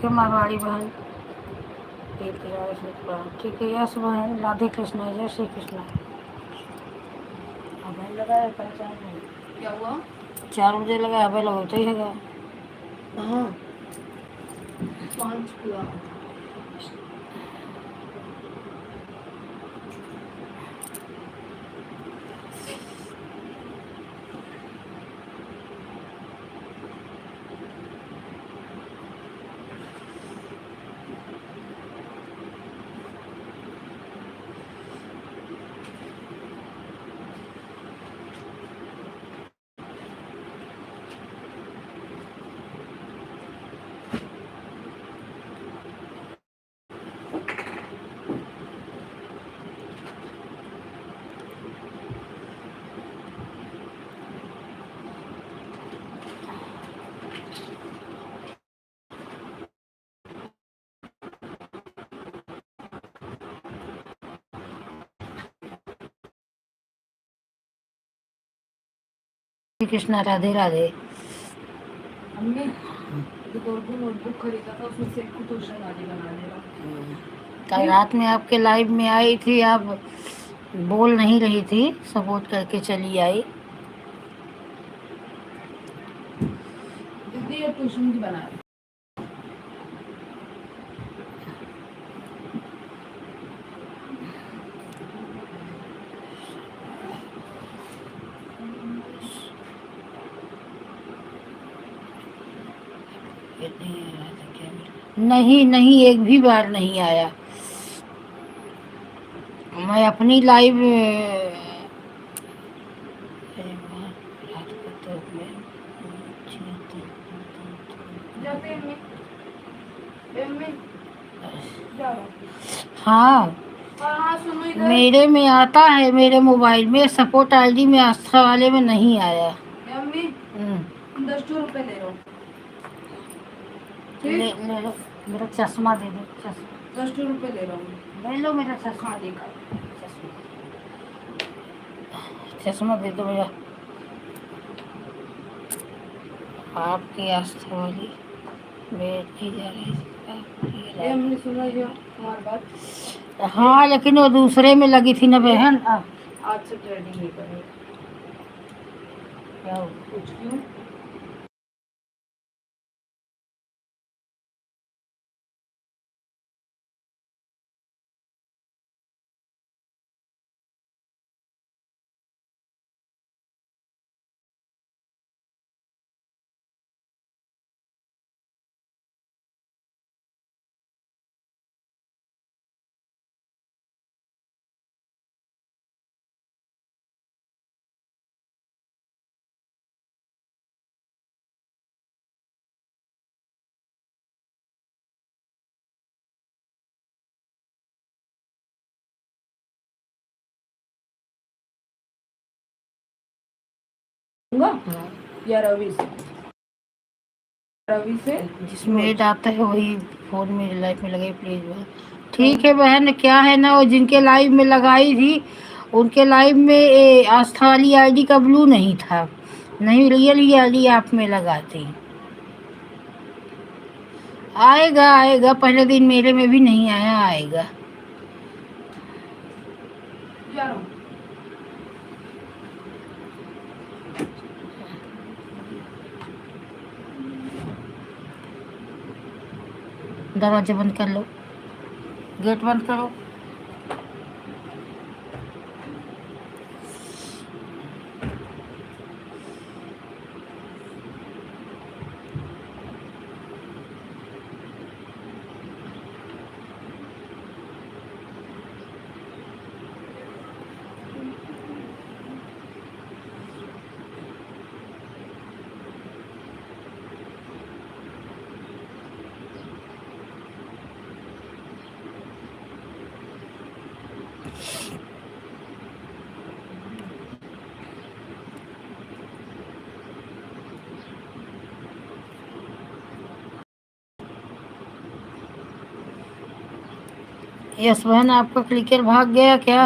ठीक है मारवाड़ी बहन, ठीक है। यस बहन, राधे कृष्णा, जय श्री कृष्णा। अभी लगाया कल 4 बजे, क्या हुआ? 4 बजे लगाया, अभी लगता ही है। हाँ 5 पूरा। कृष्णा, राधे राधे। हमने नोटबुक खरीदा था, उसमें से क्वेश्चन आगे बना देगा। कल रात में आपके लाइव में आई थी, आप बोल नहीं रही थी, सपोर्ट करके चली आई। दीदी ये ट्यूशन की बना रही। नहीं नहीं, एक भी बार नहीं आया। मैं अपनी लाइव हाँ मेरे में आता है, मेरे मोबाइल में सपोर्ट आईडी में, आस्था वाले में नहीं आया। 10 रुपए ले लो, ले लो। मेरा चश्मा दे दो, चश्मा 10 रुपए ले रहा हूँ। ले लो मेरा चश्मा, देगा चश्मा दे दो मेरा। आपकी आस्था वाली बेटी जा रही है, हमने सुना जो हमारी बात। हाँ लेकिन वो दूसरे में लगी थी ना बहन। आज से ट्रेडिंग नहीं करेगा। क्या कुछ क्यों? या रवि से जिसमें आता है वही फोन में लाइफ में लगे प्लीज। ठीक है बहन, क्या है ना, वो जिनके लाइव में लगाई थी उनके लाइव में आस्था वाली आईडी का ब्लू नहीं था, नहीं रियल आईडी आप में लगाती। आएगा आएगा, पहले दिन मेरे में भी नहीं आया, आएगा। दरवाजा बंद कर लो, गेट बंद करो। यस बहन, आपका क्लिकर भाग गया क्या?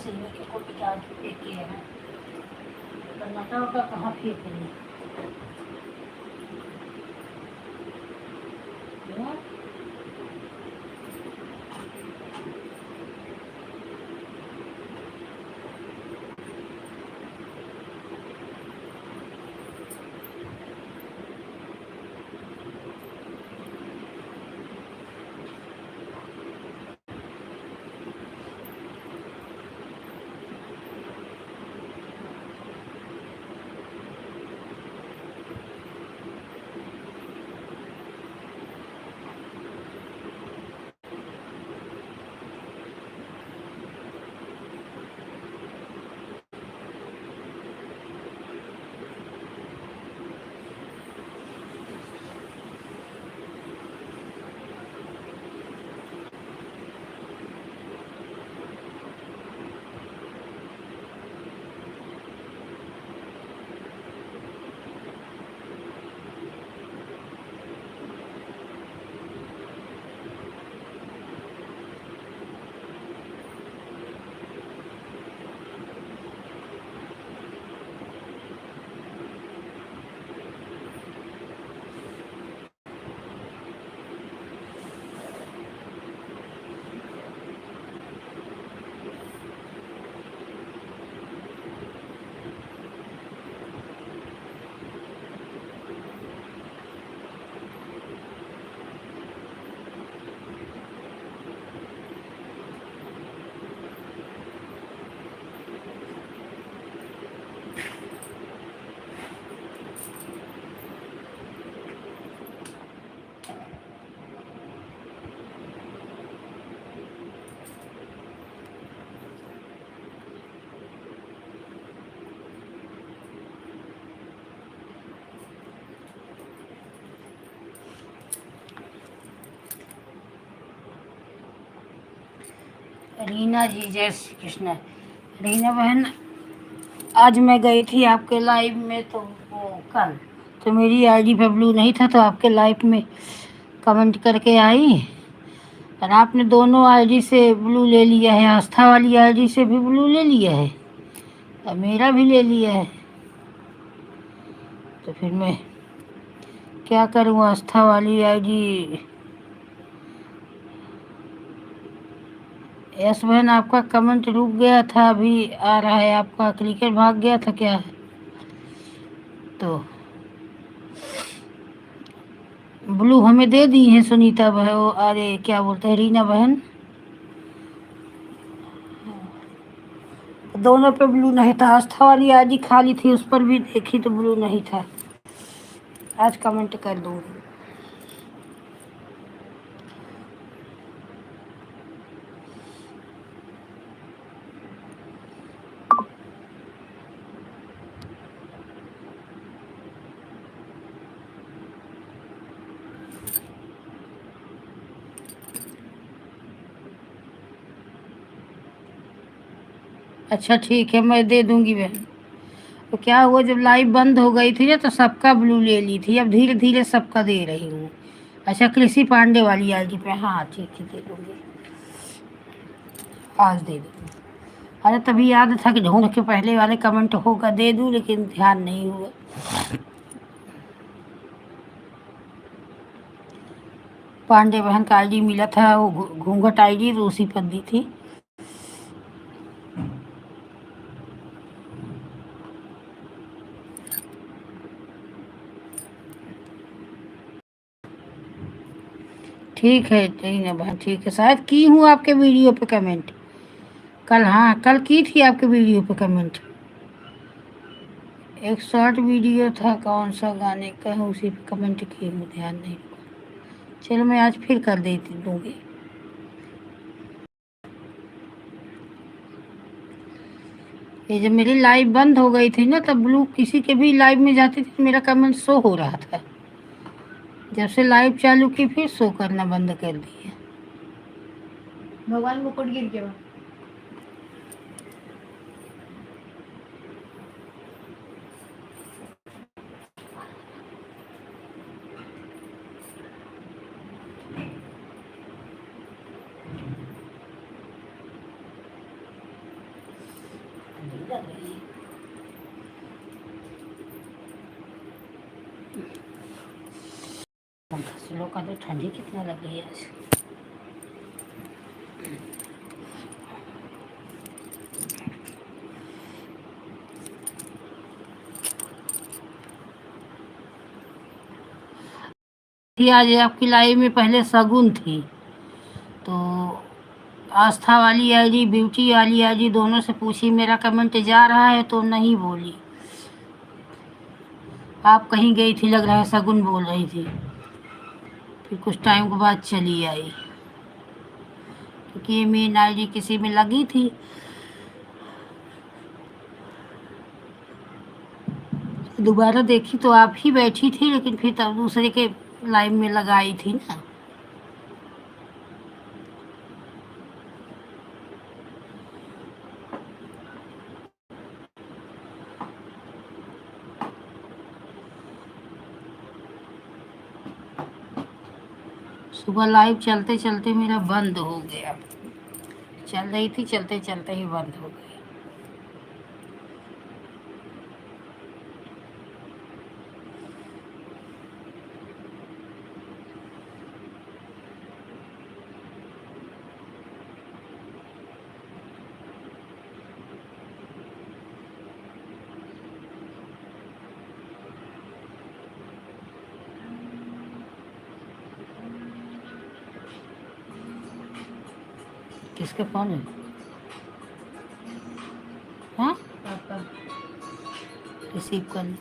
से को बिता फेंके हैं, कर्नाटक का कहाँ फेंक रही है। रीना जी जय श्री कृष्ण। रीना बहन, आज मैं गई थी आपके लाइव में, तो वो कल तो मेरी आईडी पे ब्लू नहीं था, तो आपके लाइव में कमेंट करके आई, और आपने दोनों आईडी से ब्लू ले लिया है। आस्था वाली आईडी से भी ब्लू ले लिया है और मेरा भी ले लिया है। तो फिर मैं क्या करूँ? आस्था वाली आईडी। यस बहन, आपका कमेंट रुक गया था, अभी आ रहा है। आपका क्रिकेट भाग गया था क्या? तो ब्लू हमें दे दी है सुनीता बहन, अरे क्या बोलते हैं, रीना बहन। दोनों पे ब्लू नहीं था। आस्था वाली आईडी खाली थी, उस पर भी देखी तो ब्लू नहीं था। आज कमेंट कर दूंगी। अच्छा ठीक है, मैं दे दूंगी बहन। तो क्या हुआ, जब लाइव बंद हो गई थी ना तो सबका ब्लू ले ली थी, अब धीरे धीरे सबका दे रही हूँ। अच्छा, कृषि पांडे वाली आईडी पे, हाँ ठीक है, दे दूंगी, आज दे दूंगी। अरे तभी याद था कि ढूंढ के पहले वाले कमेंट होगा दे दूं, लेकिन ध्यान नहीं हुआ। पांडे बहन का आईडी मिला था, वो घूंघट आईडी, तो उसी पर दी थी। ठीक है, ठीक है बहन, ठीक है। शायद की हूँ आपके वीडियो पे कमेंट कल, हाँ कल की थी आपके वीडियो पे कमेंट। एक शॉर्ट वीडियो था, कौन सा गाने का है, उसी पे कमेंट किए हूँ, ध्यान नहीं। चलो मैं आज फिर कर देती दूँगी। ये जब मेरी लाइव बंद हो गई थी ना, तब ब्लू किसी के भी लाइव में जाती थी, मेरा कमेंट शो हो रहा था। जब से लाइव चालू की फिर शो करना बंद कर दिया। भगवान मुकुट गिर गया। कर रही है। पंखा स्लो कर दो, ठंडी कितना लगी है आज। थी आज आपकी लाइव में, पहले शगुन थी, तो आस्था वाली आईडी, ब्यूटी वाली आईडी दोनों से पूछी मेरा कमेंट जा रहा है, तो नहीं बोली। आप कहीं गई थी लग रहा है, शगुन बोल रही थी। फिर कुछ टाइम के बाद चली आई, क्योंकि ये मेन आईडी किसी में लगी थी। दोबारा देखी तो आप ही बैठी थी, लेकिन फिर तब दूसरे के लाइव में लगाई थी ना। सुबह लाइव चलते चलते मेरा बंद हो गया, चल रही थी, चलते चलते ही बंद हो गई। किसके फोन है? हाँ, रिसीव कर।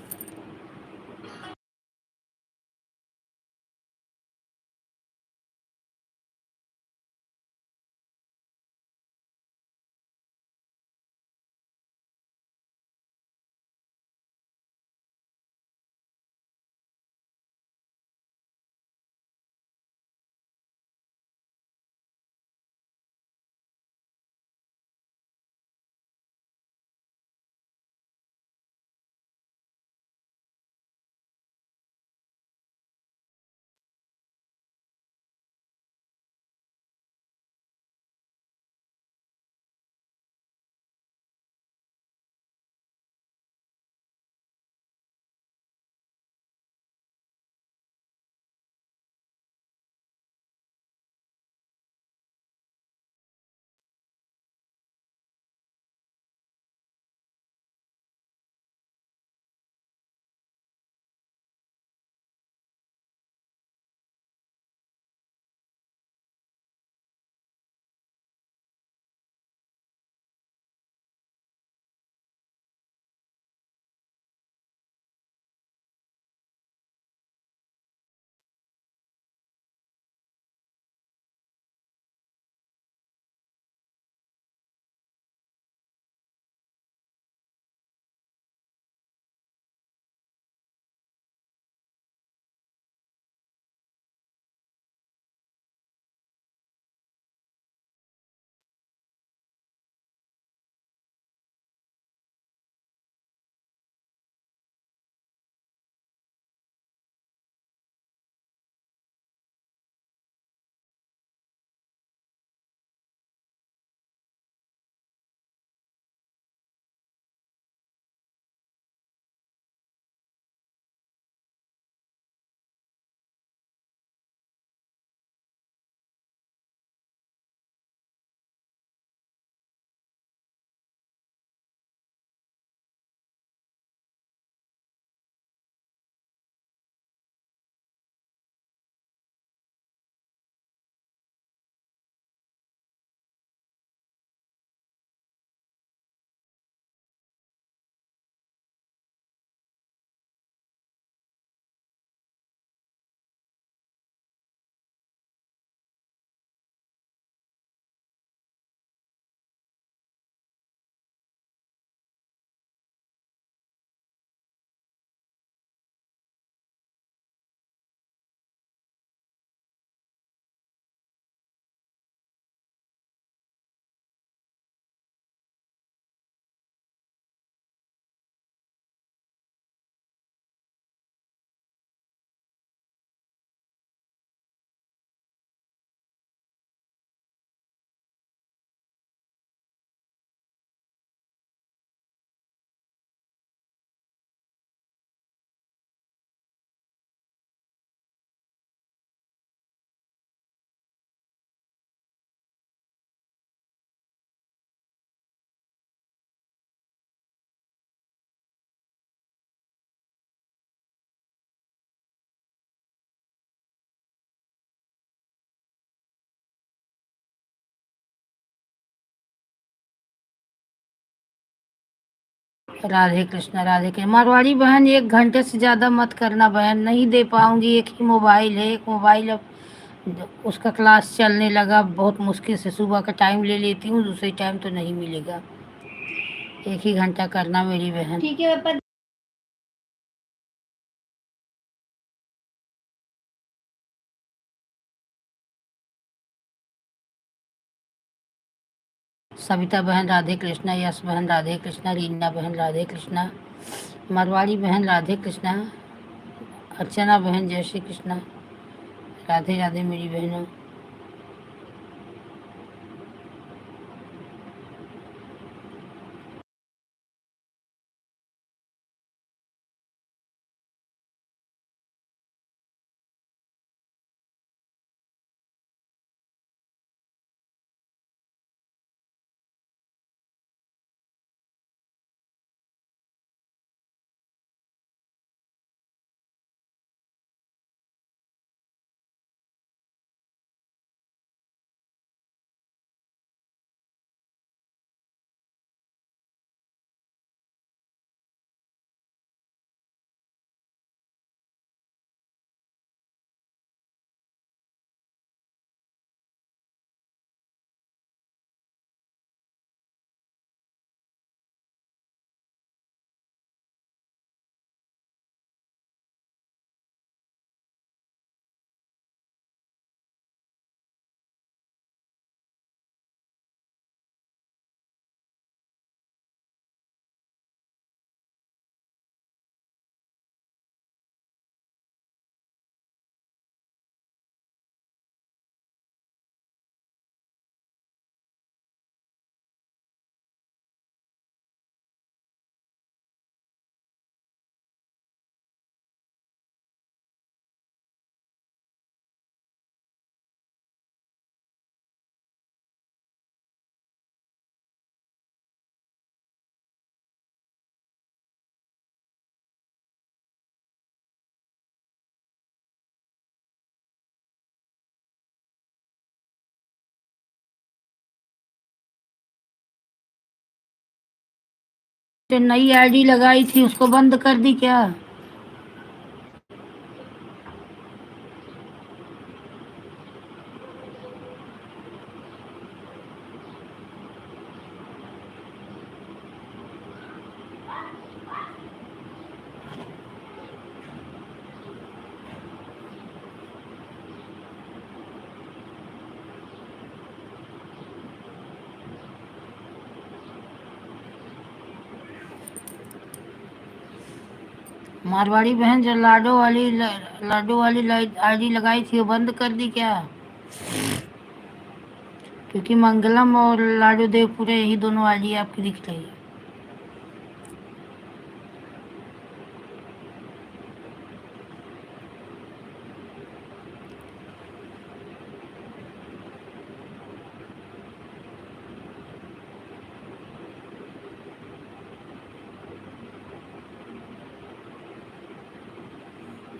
राधे कृष्णा राधे कृष्ण। मारवाड़ी बहन 1 घंटे से ज़्यादा मत करना बहन, नहीं दे पाऊँगी। एक ही मोबाइल है, एक मोबाइल अब उसका क्लास चलने लगा, बहुत मुश्किल से सुबह का टाइम ले लेती हूँ, दूसरे टाइम तो नहीं मिलेगा। 1 ही घंटा करना मेरी बहन। ठीक है पापा। सविता बहन राधे कृष्णा, यश बहन राधे कृष्णा, रीना बहन राधे कृष्णा, मारवाड़ी बहन राधे कृष्णा, अर्चना बहन जय श्री कृष्णा, राधे राधे मेरी बहनों। नई आईडी लगाई थी उसको बंद कर दी क्या? मारवाड़ी बहन जो लाडो वाली आईडी लगाई थी वो बंद कर दी क्या? क्योंकि मंगलम और लाडो देवपुरे यही दोनों आईडी आपकी दिख रही है।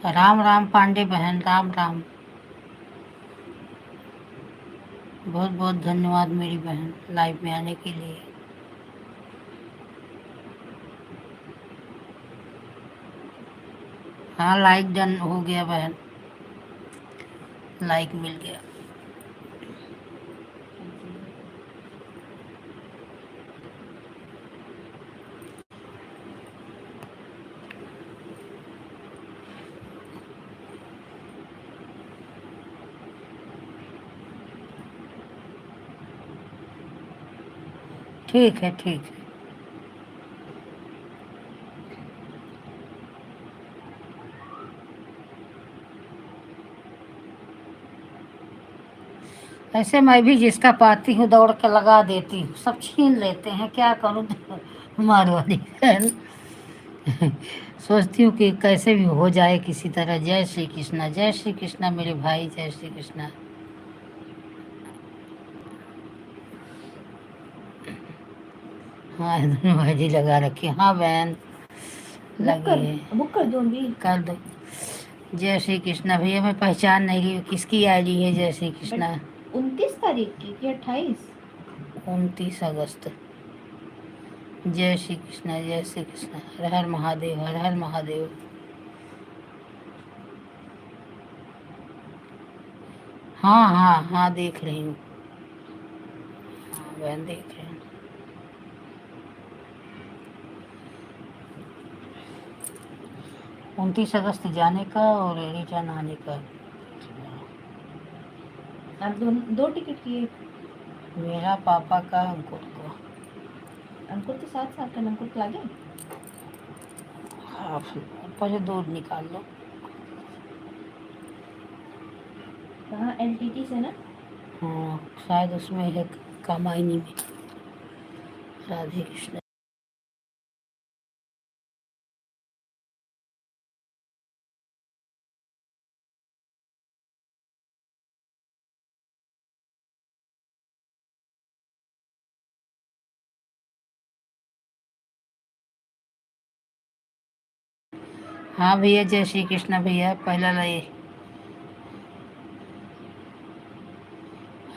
राम राम पांडे बहन, राम राम। बहुत बहुत धन्यवाद मेरी बहन लाइव में आने के लिए। हाँ लाइक डन हो गया बहन, लाइक मिल गया। ठीक है ठीक है। ऐसे मैं भी जिसका पाती हूँ दौड़ के लगा देती हूँ, सब छीन लेते हैं, क्या करूँ। मारवाड़ी बहन। सोचती हूँ कि कैसे भी हो जाए किसी तरह। जय श्री कृष्णा, जय श्री कृष्णा मेरे भाई, जय श्री कृष्णा। हाँ दोनों आईडी लगा रखी। हाँ बहन लगी है, बुक कर दूंगी। कर दो। जय श्री कृष्णा भैया, मैं पहचान नहीं रही हूँ किसकी आईडी है जय श्री कृष्णा। 29 तारीख की 28? 29 अगस्त। जय श्री कृष्ण, जय श्री कृष्ण। हर हर महादेव, हर हर महादेव। हाँ हाँ हाँ, देख रही हूँ। हाँ बहन, देख रही हूँ। 29 अगस्त जाने का और रिटर्न आने का। आप दो टिकट किए? मेरा, पापा का, अंकुर को। अंकुर तो 7 साल का, अंकुर तो आ गए। हाँ, पहले दूध निकाल लो। कहाँ? एलटीटी से ना? हाँ, शायद उसमें है, कामायनी में। राधे कृष्ण। हाँ भैया, जय श्री कृष्ण भैया। पहला लाइए।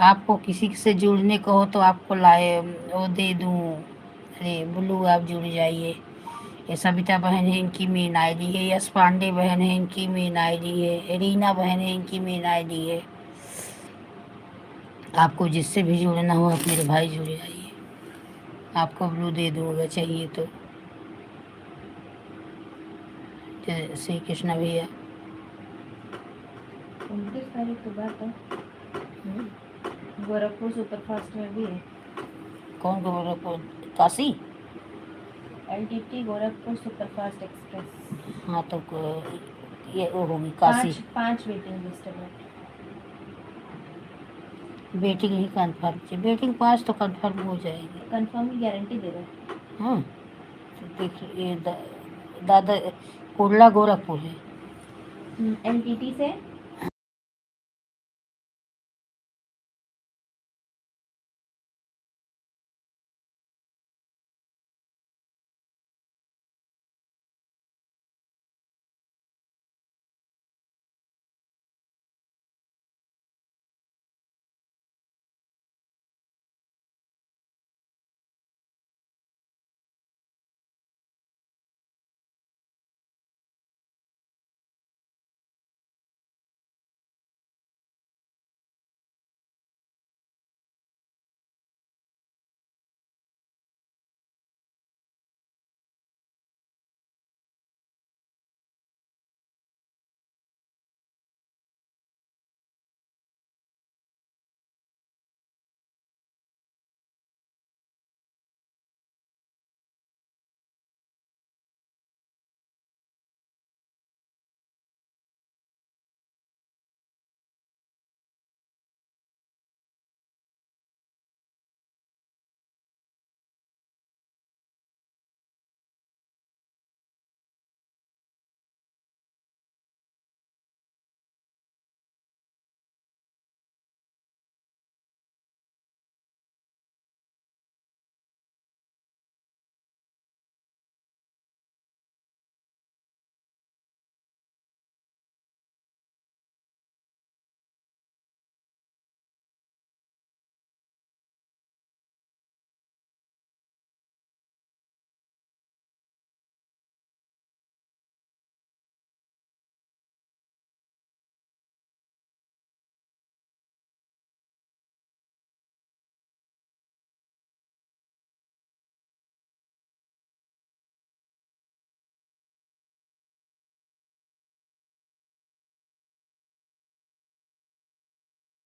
आपको किसी से जुड़ने को हो तो आपको लाए वो दे दूँ। अरे बुल्लू, आप जुड़ जाइए। ये सविता बहन है, इनकी मेन आईडी है। यश पांडे बहन है, इनकी मेन आईडी है। रीना बहन है, इनकी मेन आईडी है। आपको जिससे भी जुड़ना हो आप मेरे भाई जुड़ जाइए। आपको ब्लू दे दूँगा चाहिए तो। जय श्री कृष्ण भैया। 29 तारीख की बात है। गोरखपुर सुपरफास्ट में भी है। कौन Gorakhpur? Kashi? LTT Gorakhpur superfast express. हाँ तो ये वो होगी काशी। पाँच वेटिंग लिस्ट है। वेटिंग ही कंफर्म चाहिए। वेटिंग 5 तो कंफर्म हो जाएगी। कंफर्म की गारंटी दे रहे। हाँ तो देख ये दादा कुर्ला गोरखपुर है। एलटीटी से।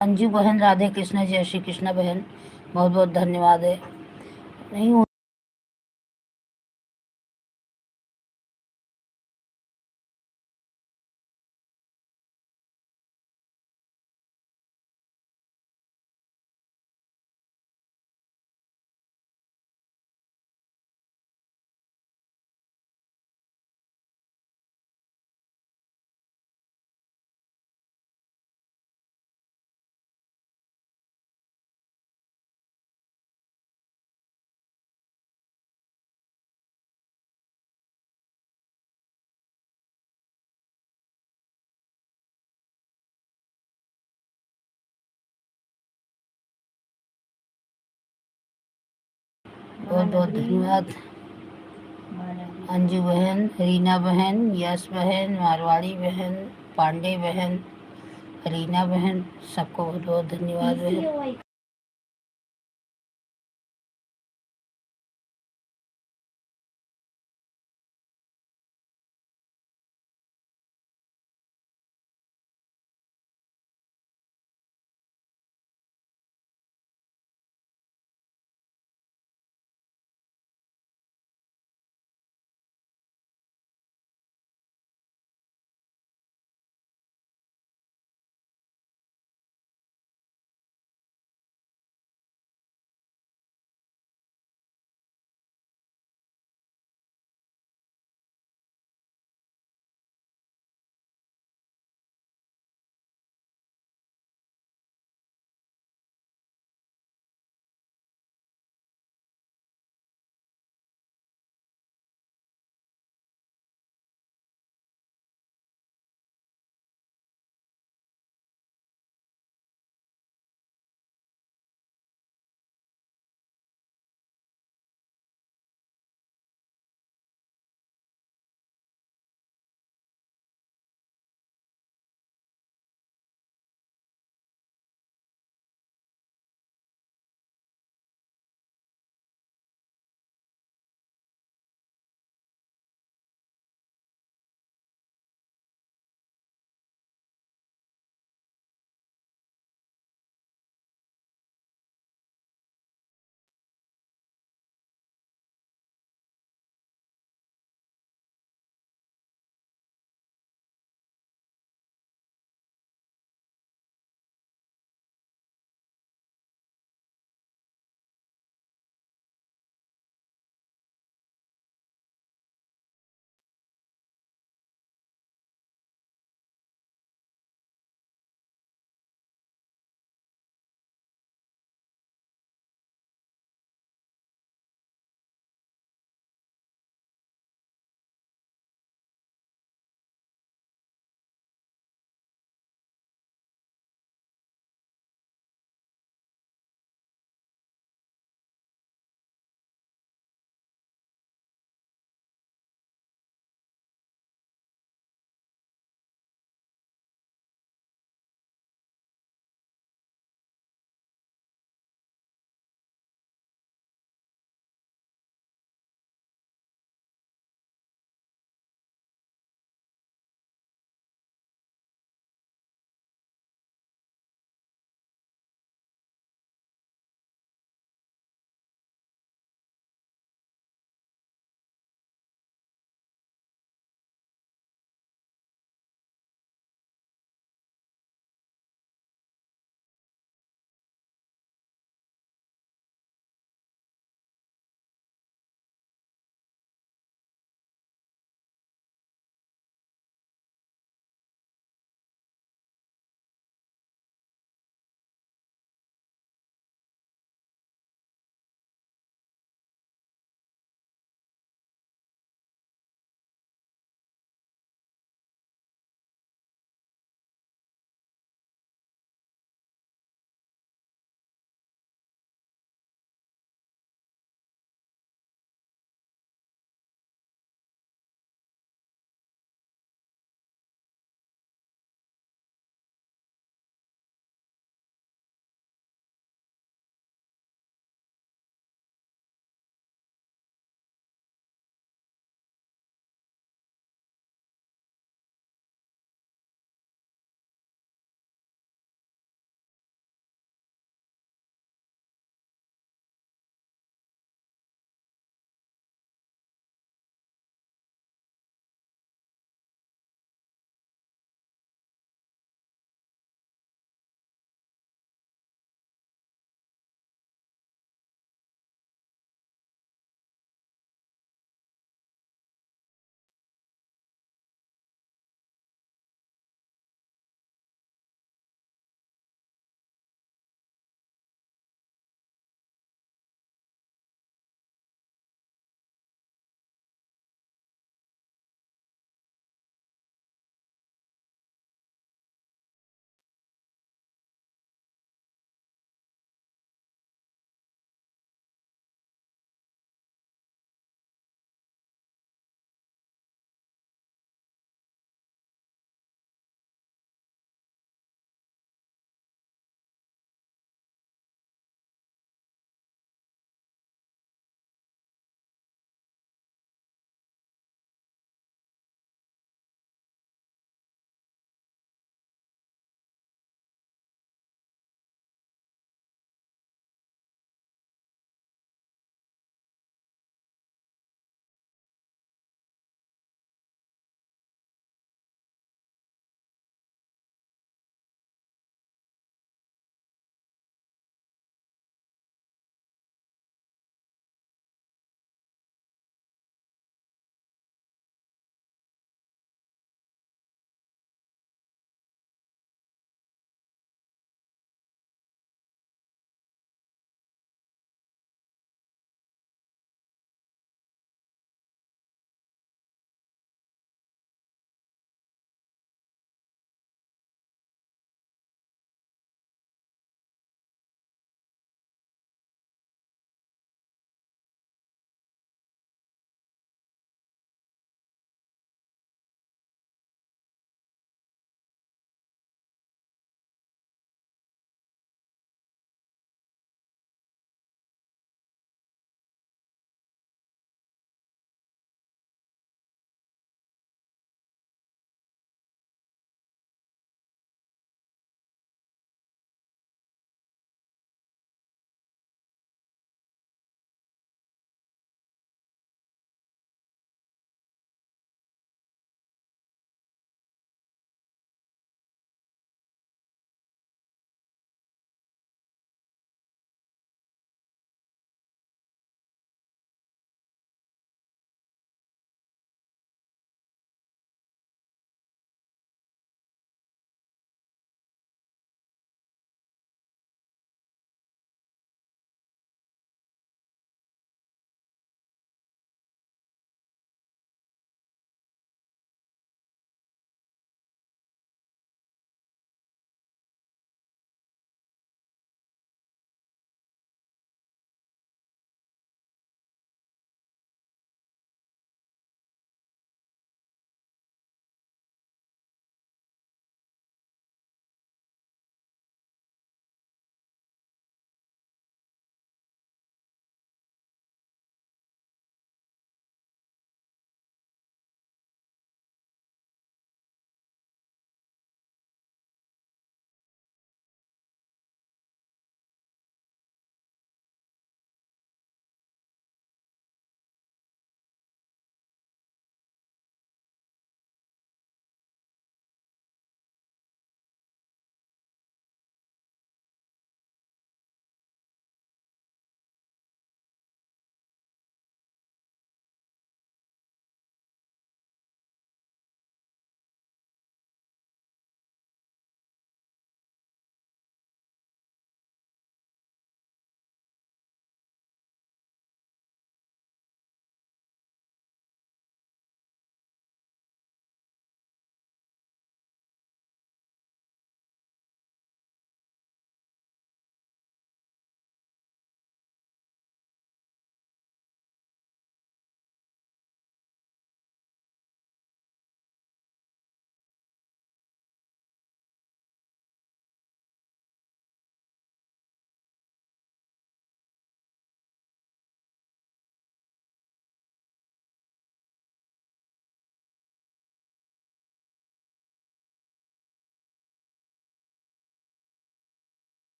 अंजू बहन, राधे कृष्ण, जय श्री कृष्ण बहन। बहुत बहुत धन्यवाद है। नहीं बहुत बहुत धन्यवाद। मानवी, अंजू बहन, रीना बहन, यश बहन, मारवाड़ी बहन, पांडे बहन, रीना बहन, सबको बहुत बहुत धन्यवाद बहन। PCOI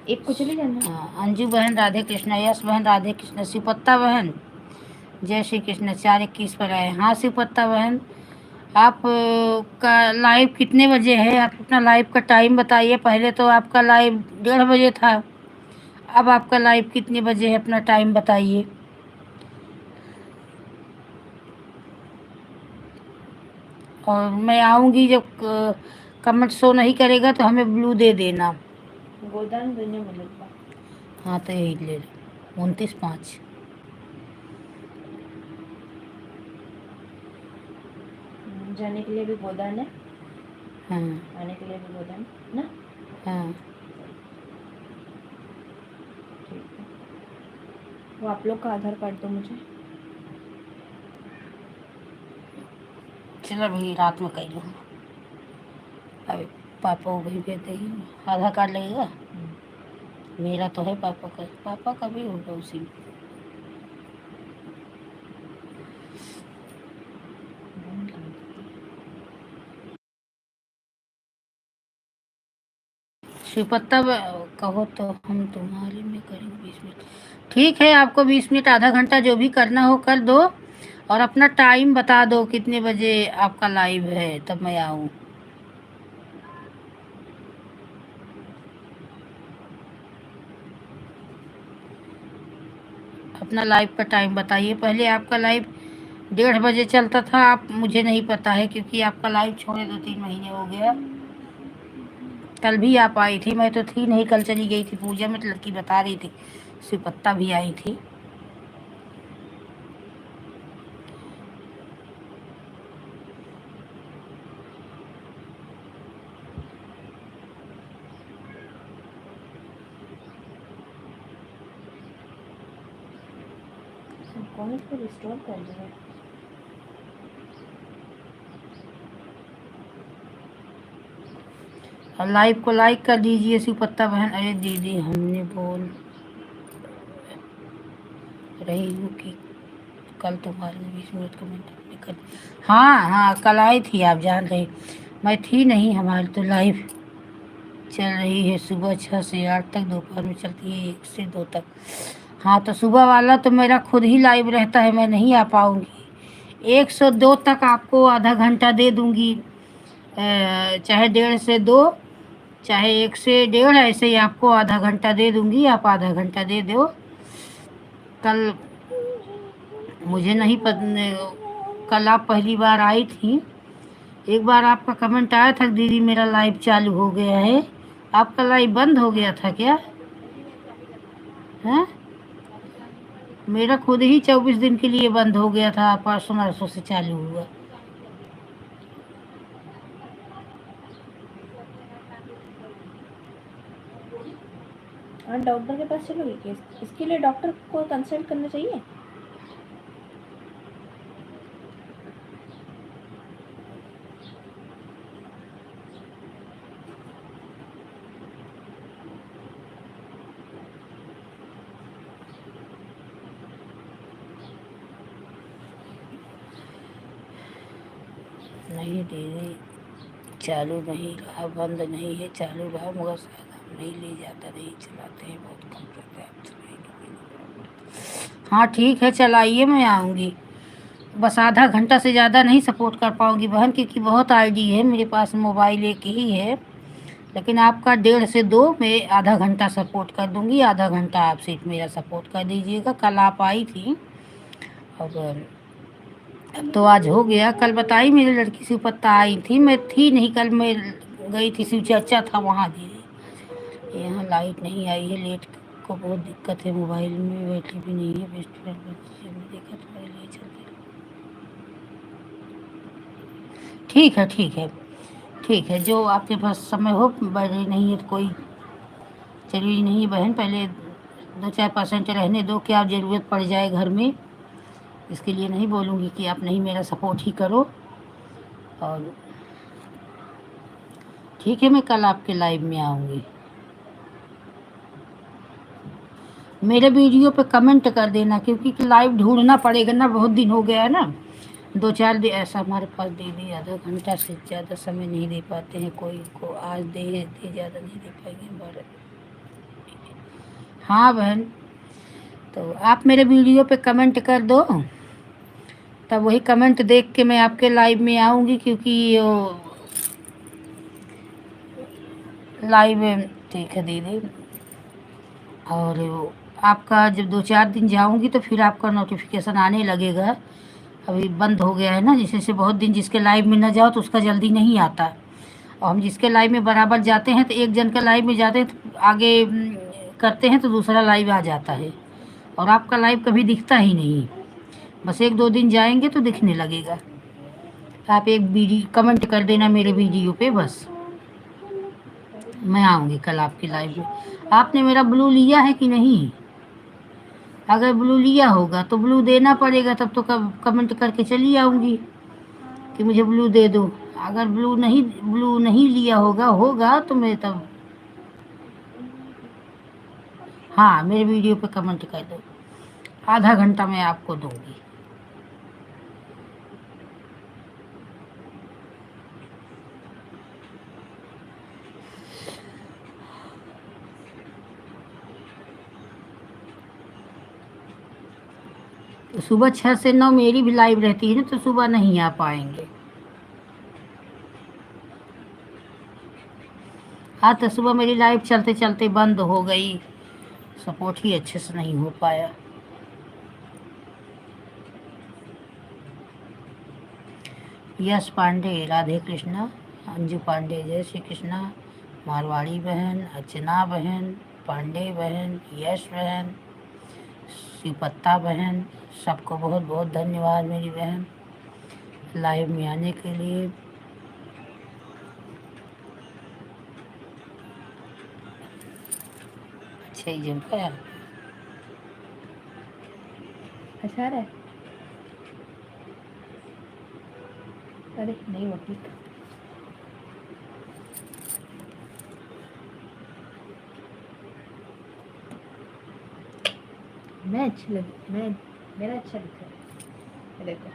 एक को चले जाना। हाँ, अंजू बहन राधे कृष्णा, यश बहन राधे कृष्णा, शिवपत्ता बहन जय श्री कृष्ण 4:21 पर आए। हाँ शिवपत्ता बहन, आप का लाइव कितने बजे है? आप अपना लाइव का टाइम बताइए। पहले तो आपका लाइव 1:30 था, अब आपका लाइव कितने बजे है? अपना टाइम बताइए। और मैं आऊँगी, जब कमेंट शो नहीं करेगा तो हमें ब्लू दे देना। गोदान दुनिया मिलेगा। हाँ तो यही ले लो 29:05। जाने के लिए भी गोदान है, हाँ आने के लिए भी गोदान ना। हाँ ठीक है, वो आप लोग का आधार कार्ड दो मुझे। चलो भाई रात में कर लो। अभी पापा को भी भेज देगी। आधार कार्ड लगेगा? मेरा तो है, पापा का भी होगा उसी में। शिवपत्ता कहो तो हम तुम्हारे में करेंगे 20 मिनट। ठीक है, आपको 20 मिनट आधा घंटा जो भी करना हो कर दो, और अपना टाइम बता दो कितने बजे आपका लाइव है, तब मैं आऊँ। अपना लाइव का टाइम बताइए। पहले आपका लाइव 1:30 चलता था, आप मुझे नहीं पता है क्योंकि आपका लाइव छोड़े 2-3 महीने हो गया। कल भी आप आई थी, मैं तो थी नहीं, कल चली गई थी पूजा में, तो लड़की बता रही थी। शिवपत्ता भी आई थी। कौन इसको रिस्टोर कर देगा? और लाइव को लाइक कर दीजिए शिवपत्ता बहन। अरे दीदी, हमने बोल रही हूँ कि कल तुम्हारे 20 मिनट कमेंट कर। हाँ हाँ, कल आई थी, आप जान रही। मैं थी नहीं, हमारी तो लाइव चल रही है सुबह 6 से 8 तक, दोपहर में चलती है 1 से 2 तक। हाँ तो सुबह वाला तो मेरा खुद ही लाइव रहता है, मैं नहीं आ पाऊँगी। 1 से 2 तक आपको आधा घंटा दे दूँगी, चाहे 1:30 से 2, चाहे 1 से 1:30, ऐसे ही आपको आधा घंटा दे दूँगी। आप आधा घंटा दे दो। कल मुझे नहीं पता, कल आप पहली बार आई थी, एक बार आपका कमेंट आया था दीदी मेरा लाइव चालू हो गया है। आपका लाइव बंद हो गया था क्या? हैं? मेरा खुद ही 24 दिन के लिए बंद हो गया था, परसों नरसों से चालू हुआ। हाँ, डॉक्टर के पास चलोगे क्या? इसके लिए डॉक्टर को कंसल्ट करना चाहिए। नहीं दीदी, चालू नहीं रहा, बंद नहीं है, चालू रहा, मगर शायद हम नहीं ले जाता, नहीं चलाते हैं, बहुत कम करते हैं, आप चलाएंगे। हाँ ठीक है, चलाइए, मैं आऊँगी। बस आधा घंटा से ज़्यादा नहीं सपोर्ट कर पाऊँगी बहन, क्योंकि बहुत आईडी है मेरे पास, मोबाइल एक ही है। लेकिन आपका 1:30 से 2 मैं आधा घंटा सपोर्ट कर दूँगी, आधा घंटा आप सिर्फ मेरा सपोर्ट कर दीजिएगा। कल आप आई थी, अब तो आज हो गया। कल बताई मेरी लड़की शिवपत्ता आई थी, मैं थी नहीं, कल मैं गई थी, शिव चर्चा था वहाँ दीदी। यहाँ लाइट नहीं आई है, लेट को बहुत दिक्कत है, मोबाइल में बैटरी भी नहीं है। बेस्ट फ्रेंड में देखा तुम्हारे लिए चलते। ठीक है ठीक है ठीक है, जो आपके पास समय हो। बैटरी नहीं है तो कोई जरूरी नहीं है बहन, पहले 2-4% रहने दो, क्या ज़रूरत पड़ जाए घर में। इसके लिए नहीं बोलूँगी कि आप नहीं मेरा सपोर्ट ही करो। और ठीक है, मैं कल आपके लाइव में आऊँगी। मेरे वीडियो पे कमेंट कर देना, क्योंकि लाइव ढूंढना पड़ेगा ना, बहुत दिन हो गया है ना, 2-4 दिन ऐसा हमारे पास दीदी आधा घंटा से ज़्यादा समय नहीं दे पाते हैं कोई को। आज दे ज़्यादा नहीं दे पाएंगे, हाँ बहन, तो आप मेरे वीडियो पे कमेंट कर दो, तब वही कमेंट देख के मैं आपके लाइव में आऊँगी, क्योंकि लाइव ठीक है दीदी। और आपका जब 2-4 दिन जाऊँगी तो फिर आपका नोटिफिकेशन आने लगेगा। अभी बंद हो गया है ना, जैसे बहुत दिन जिसके लाइव में न जाओ तो उसका जल्दी नहीं आता, और हम जिसके लाइव में बराबर जाते हैं तो एक जन का लाइव में जाते हैं तो आगे करते हैं तो दूसरा लाइव आ जाता है, और आपका लाइव कभी दिखता ही नहीं। बस 1-2 दिन जाएंगे तो दिखने लगेगा। आप एक वीडियो कमेंट कर देना मेरे वीडियो पे, बस मैं आऊँगी कल आपकी लाइव में। आपने मेरा ब्लू लिया है कि नहीं? अगर ब्लू लिया होगा तो ब्लू देना पड़ेगा, तब तो कमेंट करके चली आऊँगी कि मुझे ब्लू दे दो। अगर ब्लू नहीं लिया होगा तो मैं तब, हाँ मेरे वीडियो पे कमेंट कर दो, आधा घंटा मैं आपको दूंगी। तो सुबह 6 से 9 मेरी भी लाइव रहती है ना, तो सुबह नहीं आ पाएंगे। हाँ, तो सुबह मेरी लाइव चलते चलते बंद हो गई, सपोर्ट ही अच्छे से नहीं हो पाया। यश पांडे, राधे कृष्णा, अंजू पांडे, जय श्री कृष्णा, मारवाड़ी बहन, अर्चना बहन, पांडे बहन, यश बहन, शिवपत्ता बहन, सबको बहुत बहुत धन्यवाद मेरी बहन लाइव में आने के लिए। अच्छा ही जम पाया। अच्छा रहा है। अरे नहीं वो ठीक। मैं अच्छी लगी, मैं मेरा अच्छा दिखा है, देखो।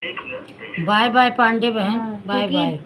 बाय बाय पांडे बहन, हाँ, बाय क्योंकि बाय।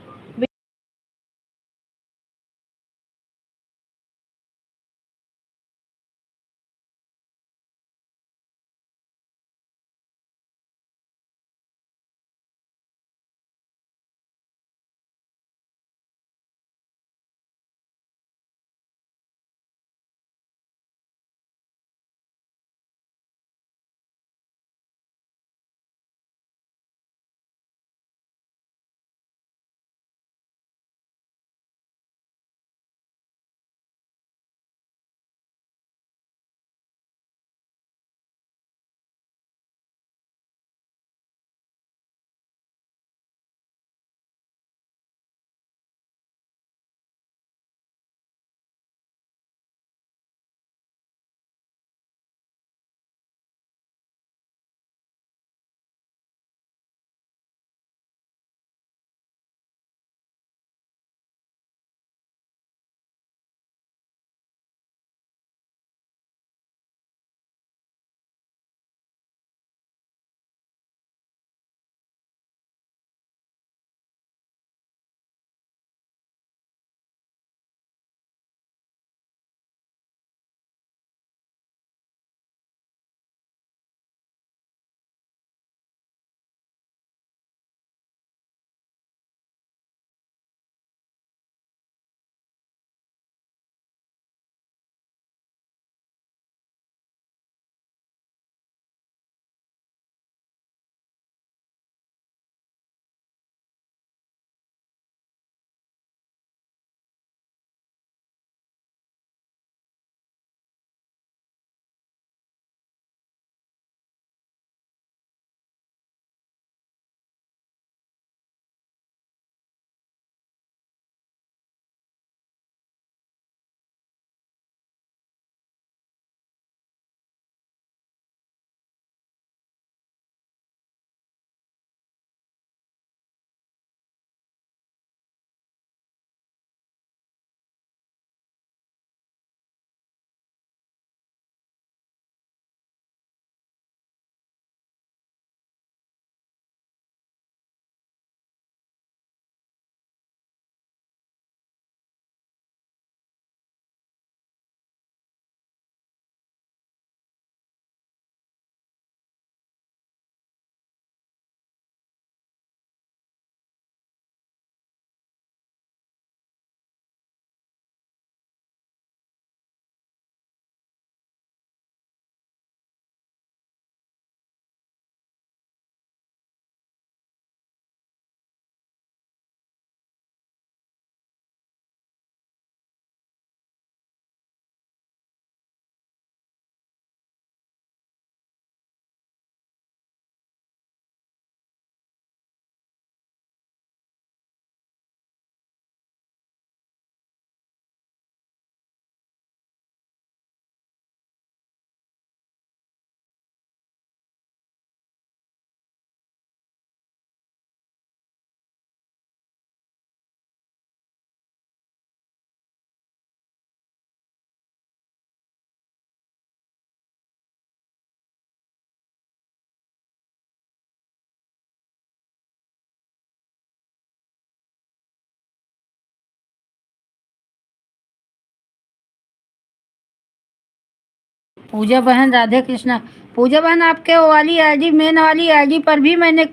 पूजा बहन राधे कृष्णा। पूजा बहन आपके वो वाली आईडी, मेन वाली आईडी पर भी मैंने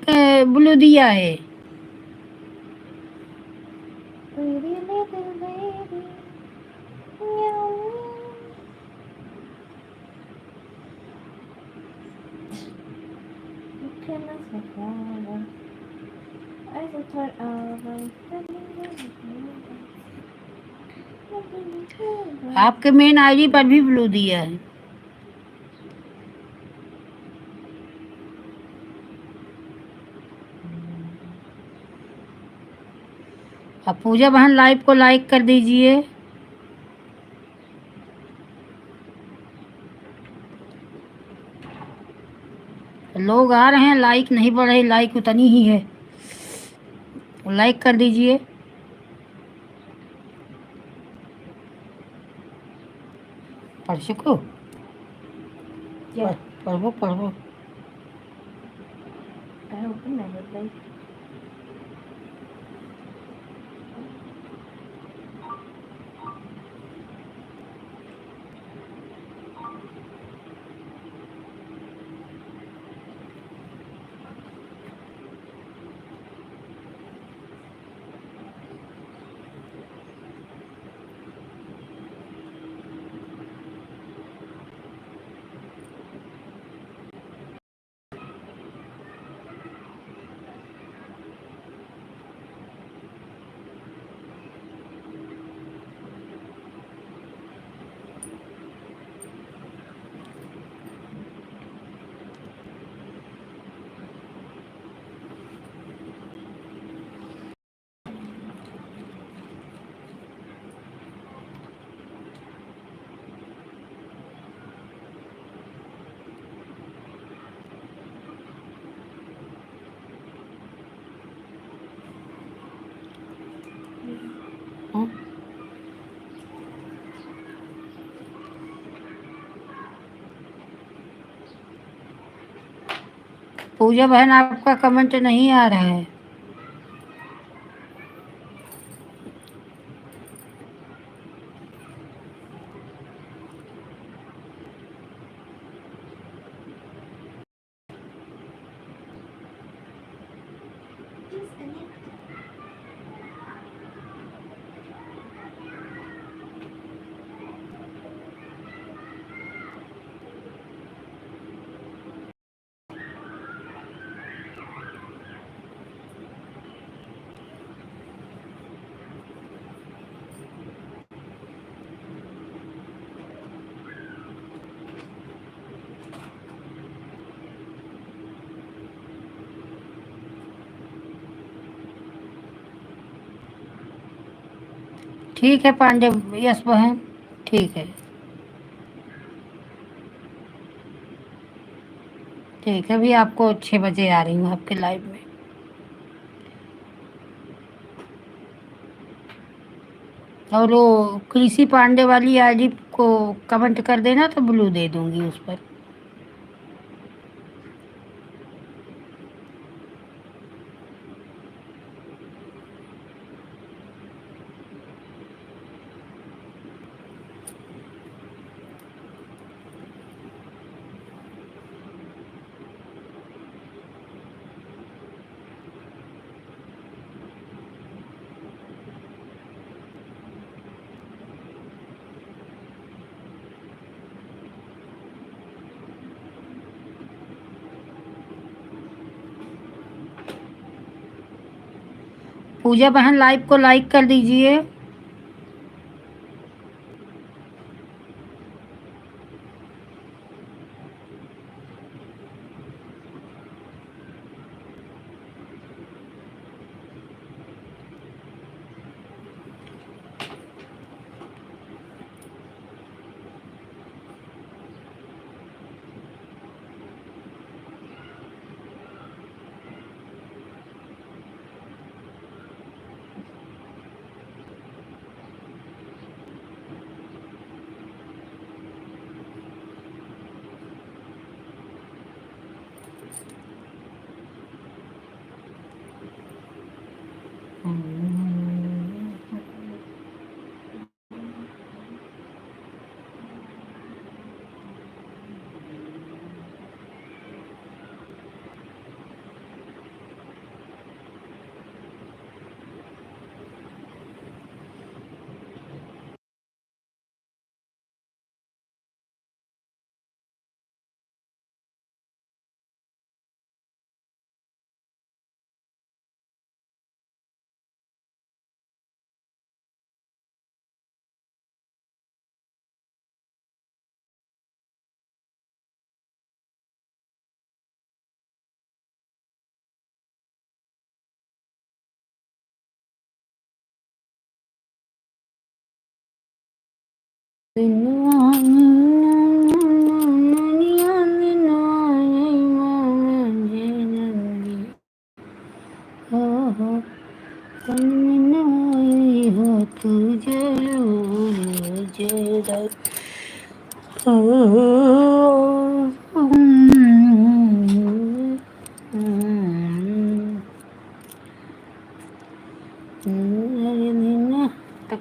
ब्लू दिया है। तेरी little baby, meow. You can ask my father. I will turn over. आपके मेन आईडी पर भी ब्लू दिया है। अब पूजा बहन लाइव को लाइक कर दीजिए। लोग आ रहे हैं, लाइक नहीं बढ़ रही, लाइक उतनी ही है। लाइक कर दीजिए। पढ़ सको, Yeah. पढ़ो पढ़ो। I open my headlight. हाँ? पूजा बहन आपका कमेंट नहीं आ रहा है। ठीक है पांडे, यस बहन, ठीक है, ठीक है। अभी आपको 6 बजे आ रही हूँ आपके लाइव में। और वो कृषि पांडे वाली आईडी को कमेंट कर देना तो ब्लू दे दूंगी उस पर। पूजा बहन लाइव को लाइक कर दीजिए।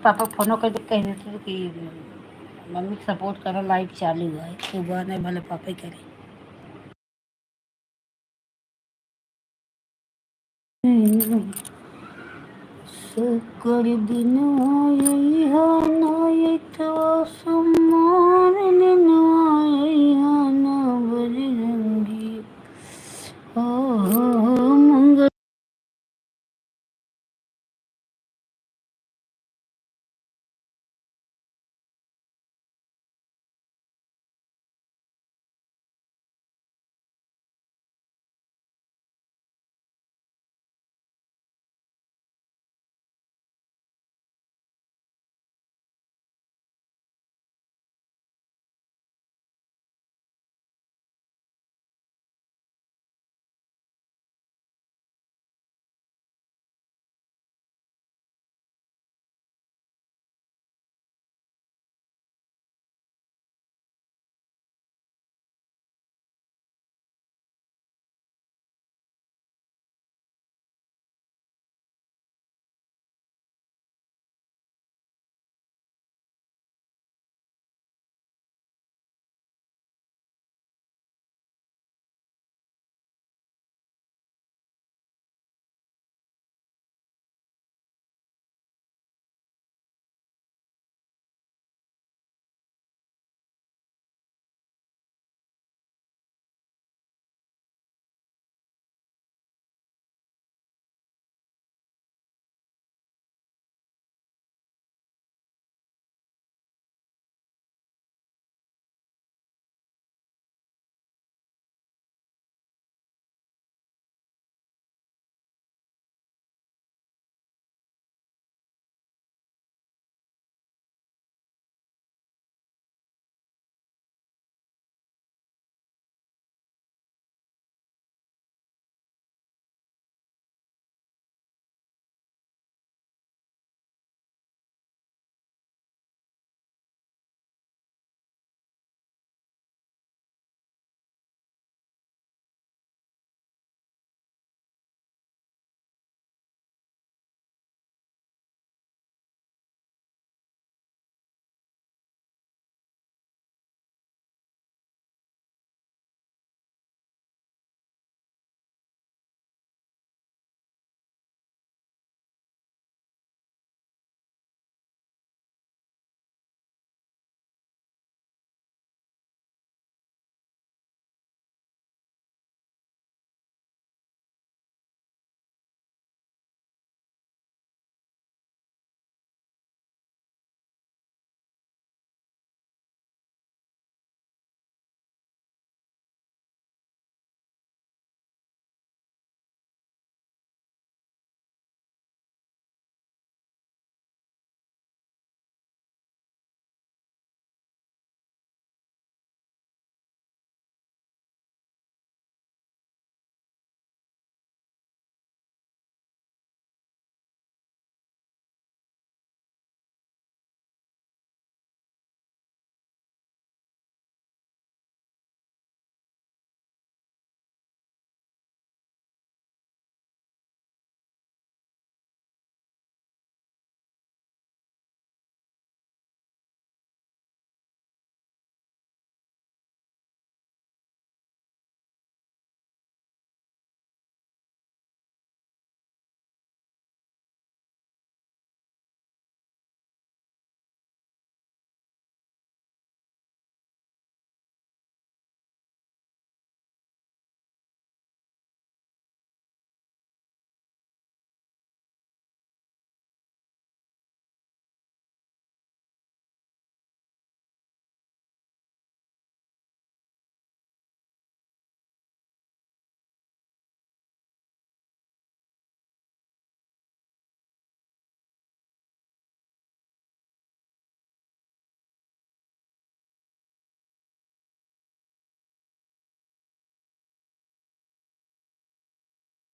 पापा फोन कर कह देते थे कि मम्मी को सपोर्ट करो, लाइव चालू है, सुबह नहीं भले पापा ही करे। शुक्र दिन तो सम्मान ना बजरंगी ओ मंगल।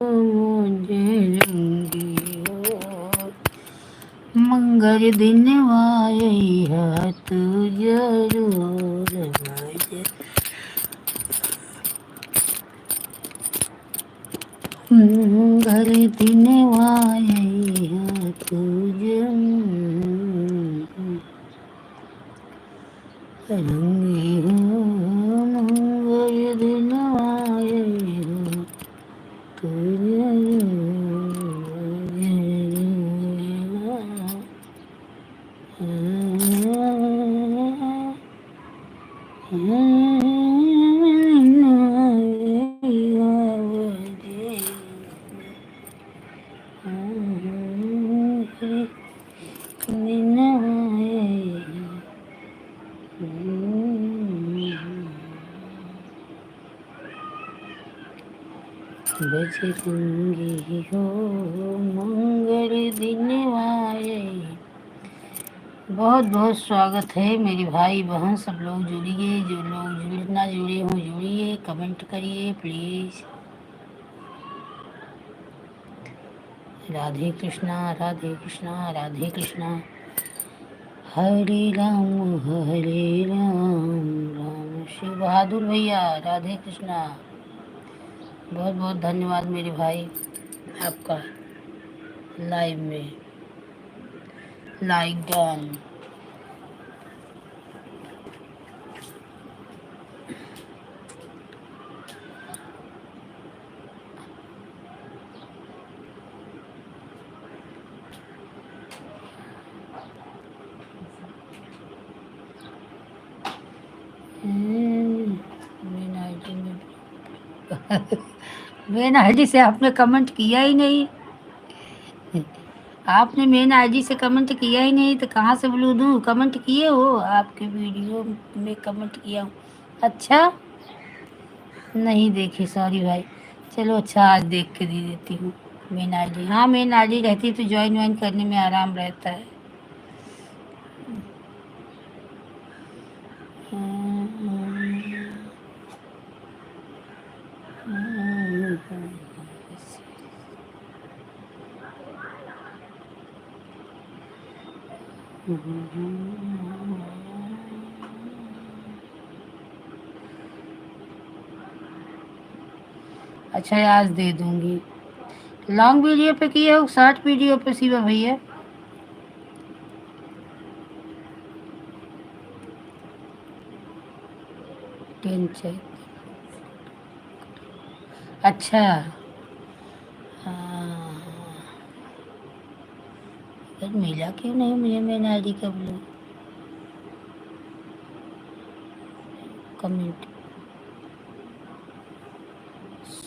मुझे रंगी हो मंगल दिन वाई है तू जरूर मुझे मंगल दिन वाई है तू जरूर रंगी हो मंगल दिन आए हो बजरंगी हो मंगल दिन आए। बहुत बहुत स्वागत है मेरे भाई बहन, सब लोग जुड़िए, जो लोग जुड़ना जुड़े हों जुड़िए, कमेंट करिए प्लीज। राधे कृष्णा राधे कृष्णा राधे कृष्णा, हरे राम राम शिव बहादुर भैया, राधे कृष्णा। बहुत बहुत धन्यवाद मेरे भाई आपका लाइव में लाइक डन। मेन आईडी में मेन आईडी से आपने कमेंट किया ही नहीं। आपने मेन आईडी से कमेंट किया ही नहीं तो कहाँ से बोलूँ दूँ? कमेंट किए हो, आपके वीडियो में कमेंट किया हूँ। अच्छा नहीं देखी, सॉरी भाई। चलो अच्छा, आज देख के दे देती हूँ मेन आईडी। हाँ मेन आईडी रहती तो ज्वाइन वाइन करने में आराम रहता है। अच्छा आज दे दूंगी। लॉन्ग वीडियो पे किए हो, शॉर्ट वीडियो पे शिवा भैया? टेंशन। अच्छा हाँ, फिर मिला क्यों नहीं मुझे मेन आईडी का ब्लू कमेंट?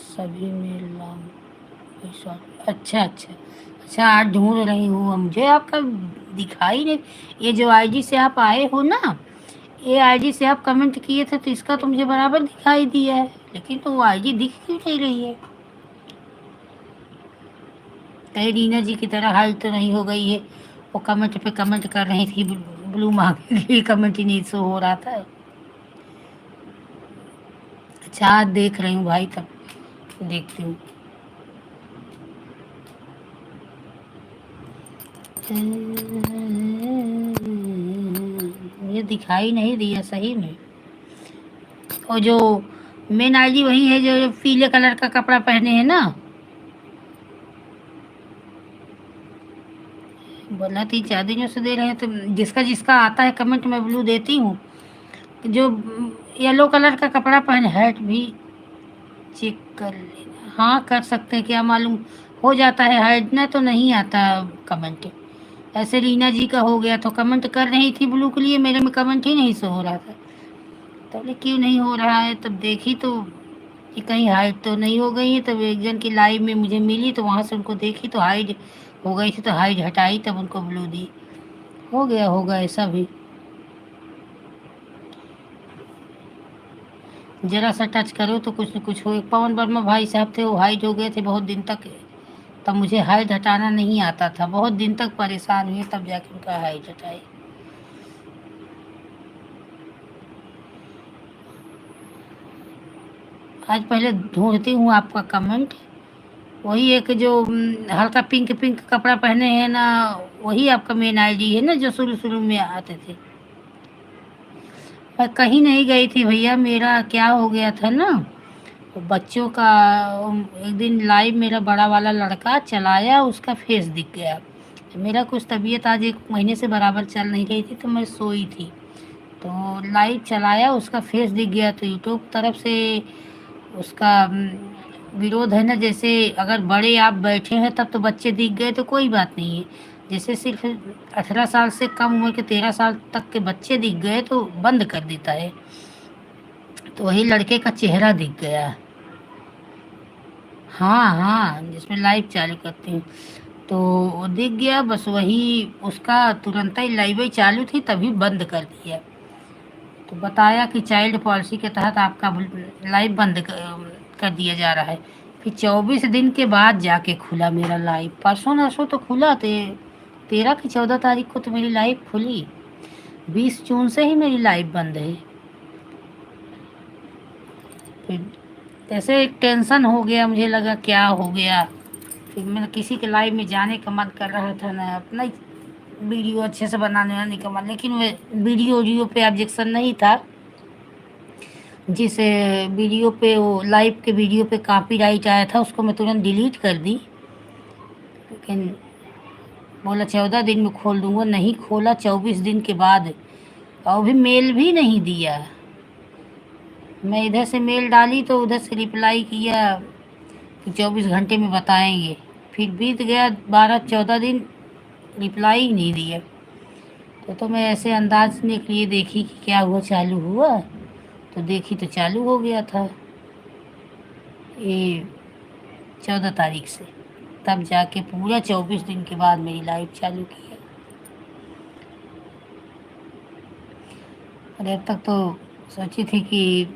सभी में लॉन्ग शॉर्ट। अच्छा अच्छा अच्छा, आज ढूंढ रही हूँ, मुझे आपका दिखाई नहीं। ये जो आईडी से आप आए हो ना, ये आईडी से आप कमेंट किए थे तो इसका तो मुझे बराबर दिखाई दिया है, लेकिन तो वो आईडी दिख क्यों नहीं रही है? कहीं रीना जी की तरह हाल तो नहीं हो गई है? वो कमेंट पे कमेंट कर रही थी, ब्लू मांगने के लिए कमेंट ही नहीं शो हो रहा था। अच्छा आज देख रही हूँ भाई, तब देखती हूँ। ये दिखाई नहीं दिया सही में। और जो मेन आईडी वही है जो पीले कलर का कपड़ा पहने हैं ना? बोला 3-4 दिनों से दे रहे हैं, तो जिसका जिसका आता है कमेंट में ब्लू देती हूँ। जो येलो कलर का कपड़ा पहने, हैट भी चेक कर लेना। हाँ कर सकते हैं, क्या मालूम हो जाता है हाइड ना तो नहीं आता कमेंट। ऐसे रीना जी का हो गया, तो कमेंट कर रही थी ब्लू के लिए, मेरे में कमेंट ही नहीं शो हो रहा था। तो बोले क्यों नहीं हो रहा है, तब देखी तो कि कहीं हाइड तो नहीं हो गई है। तब एक जन की लाइव में मुझे मिली तो वहाँ से उनको देखी तो हाइड हो गई थी, तो हाइड हटाई तब उनको ब्लू दी। हो गया होगा ऐसा भी। जरा सा टच करो तो कुछ न कुछ हो। पवन वर्मा भाई साहब थे, वो हाइड हो गए थे बहुत दिन तक, तब मुझे हाइड हटाना नहीं आता था, बहुत दिन तक परेशान हुए तब जाके उनका हाइड हटाए। आज पहले ढूंढती हूँ आपका कमेंट। वही एक जो हल्का पिंक पिंक कपड़ा पहने हैं ना, वही आपका मेन आईडी है ना जो शुरू शुरू में आते थे? मैं कहीं नहीं गई थी भैया, मेरा क्या हो गया था ना, बच्चों का एक दिन लाइव मेरा बड़ा वाला लड़का चलाया, उसका फेस दिख गया। मेरा कुछ तबीयत आज 1 महीने से बराबर चल नहीं रही थी, तो मैं सोई थी, तो लाइव चलाया, उसका फेस दिख गया, तो यूट्यूब तरफ से उसका विरोध है ना। जैसे अगर बड़े आप बैठे हैं तब तो बच्चे दिख गए तो कोई बात नहीं है, जैसे सिर्फ 18 साल से कम उम्र के 13 साल तक के बच्चे दिख गए तो बंद कर देता है। तो वही लड़के का चेहरा दिख गया। हाँ हाँ, जिसमें लाइव चालू करती हूँ तो वो दिख गया, बस वही उसका तुरंत ही लाइव ही चालू थी तभी बंद कर दिया। तो बताया कि चाइल्ड पॉलिसी के तहत आपका लाइव बंद कर दिया जा रहा है। फिर 24 दिन के बाद जाके खुला मेरा लाइव। परसों नरसों तो खुला, 13 की 14 तारीख को तो मेरी लाइव खुली। 20 जून से ही मेरी लाइव बंद है। फिर ऐसे एक टेंशन हो गया, मुझे लगा क्या हो गया। फिर मैंने किसी के लाइव में जाने का मन कर रहा था ना, अपना ही वीडियो अच्छे से बनाने वाने का मन, लेकिन वे वीडियो पे ऑब्जेक्शन नहीं था। जिस वीडियो पे वो लाइव के वीडियो पे कॉपीराइट आया था उसको मैं तुरंत डिलीट कर दी। लेकिन बोला 14 दिन में खोल दूंगा, नहीं खोला 24 दिन के बाद। और भी मेल भी नहीं दिया। मैं इधर से मेल डाली तो उधर से रिप्लाई किया कि 24 घंटे में बताएंगे। फिर बीत गया 12-14 दिन, रिप्लाई ही नहीं दिया। तो मैं ऐसे अंदाजने के लिए देखी कि क्या हुआ, चालू हुआ तो देखी तो चालू हो गया था ये 14 तारीख से। तब जाके पूरा 24 दिन के बाद मेरी लाइफ चालू की है। और अब तक तो सोची थी कि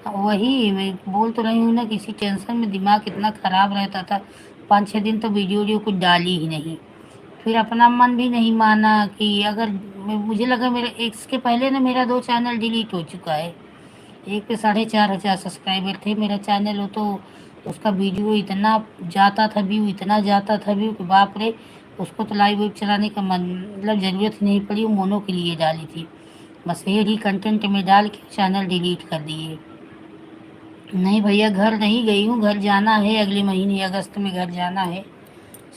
वही मैं बोल तो रही हूँ ना, किसी टेंशन में दिमाग इतना ख़राब रहता था। 5-6 दिन तो वीडियो कुछ डाली ही नहीं। फिर अपना मन भी नहीं माना कि अगर मुझे लगा मेरे इसके पहले ना मेरा 2 चैनल डिलीट हो चुका है। एक पे 4,500 सब्सक्राइबर थे मेरा चैनल, वो तो उसका वीडियो इतना जाता था व्यू, इतना जाता था व्यू कि बाप रे। उसको तो लाइव वेब चलाने का मतलब ज़रूरत ही नहीं पड़ी, वो मोनो के लिए डाली थी। बस यही कंटेंट में डाल के चैनल डिलीट कर दिए। नहीं भैया, घर नहीं गई हूँ, घर जाना है अगले महीने अगस्त में घर जाना है,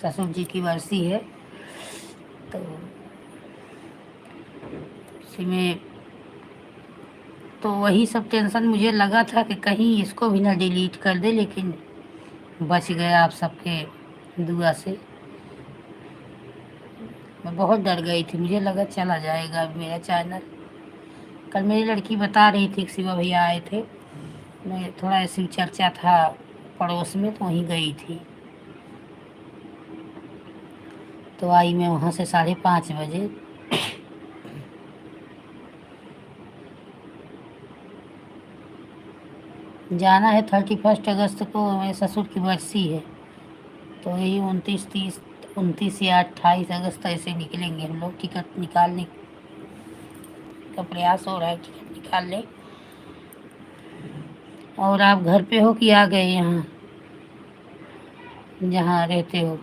ससुर जी की बरसी है। तो इसी में तो वही सब टेंशन मुझे लगा था कि कहीं इसको भी ना डिलीट कर दे, लेकिन बच गया आप सबके दुआ से। मैं बहुत डर गई थी, मुझे लगा चला जाएगा मेरा चैनल। कल मेरी लड़की बता रही थी कि शिवा भैया आए थे, मैं थोड़ा ऐसी चर्चा था पड़ोस में तो वहीं गई थी। तो आई मैं वहाँ से 5:30 बजे। जाना है 31 अगस्त को, मेरे ससुर की बरसी है। तो यही 29 या 28 अगस्त ऐसे निकलेंगे हम लोग। टिकट निकालने का प्रयास हो रहा है, टिकट निकाल लें। और आप घर पे हो कि आ गए यहाँ जहाँ रहते हो?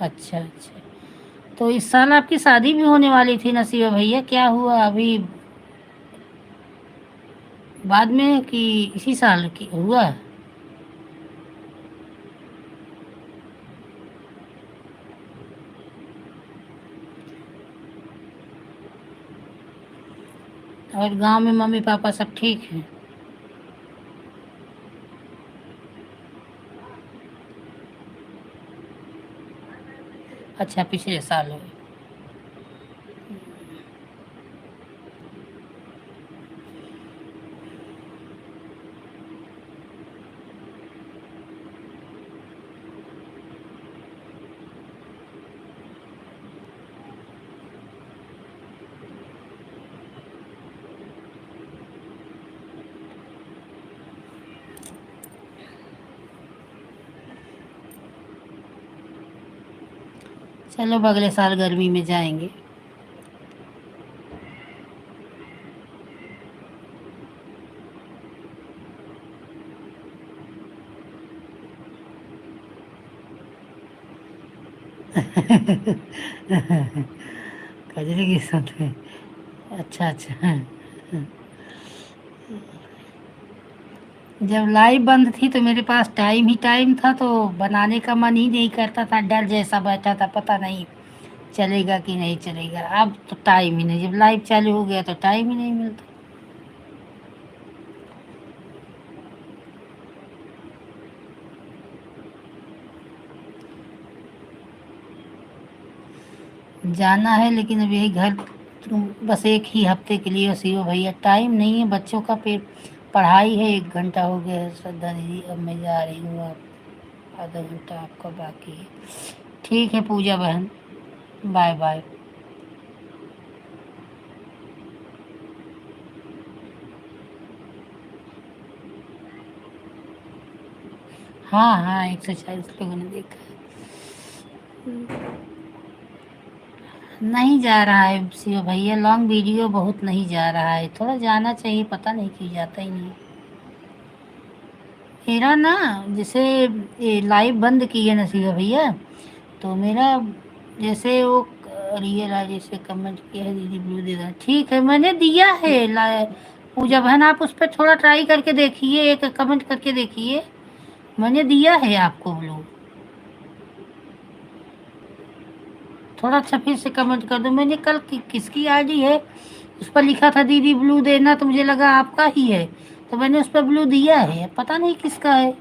अच्छा अच्छा। तो इस साल आपकी शादी भी होने वाली थी नसीबा भैया, क्या हुआ अभी बाद में कि इसी साल की हुआ? और गांव में मम्मी पापा सब ठीक हैं? अच्छा, पिछले साल हुए। चलो अब अगले साल गर्मी में जाएंगे। कजरी की सुनते हैं। अच्छा अच्छा। जब लाइव बंद थी तो मेरे पास टाइम ही टाइम था, तो बनाने का मन ही नहीं करता था, डर जैसा बैठा था, पता नहीं चलेगा कि नहीं चलेगा। अब तो टाइम ही नहीं, जब लाइव चालू हो गया तो टाइम ही नहीं मिलता। जाना है लेकिन अब यही घर बस एक ही हफ्ते के लिए सीओ भैया, टाइम नहीं है, बच्चों का पढ़ाई है। 1 घंटा हो गया है श्रद्धा दीदी, अब मैं जा रही हूँ, आप आधा घंटा आपका बाकी है। ठीक है पूजा बहन, बाय बाय। हाँ हाँ, 140 लोगों ने देखा है। नहीं जा रहा है शिव भैया, लॉन्ग वीडियो बहुत नहीं जा रहा है, थोड़ा जाना चाहिए, पता नहीं क्यों जाता ही नहीं। मेरा ना जैसे ये लाइव बंद किए ना शिव भैया, तो मेरा जैसे वो रियलाइजेशन कमेंट किया है दीदी ब्लू दे देना, ठीक है मैंने दिया है। पूजा बहन आप उस पर थोड़ा ट्राई करके देखिए, एक कमेंट करके देखिए, मैंने दिया है आपको ब्लू। थोड़ा अच्छा फिर से कमेंट कर दो। मैंने कल किसकी आईडी है उस पर लिखा था दीदी ब्लू देना, तो मुझे लगा आपका ही है, तो मैंने उस पर ब्लू दिया है, पता नहीं किसका है।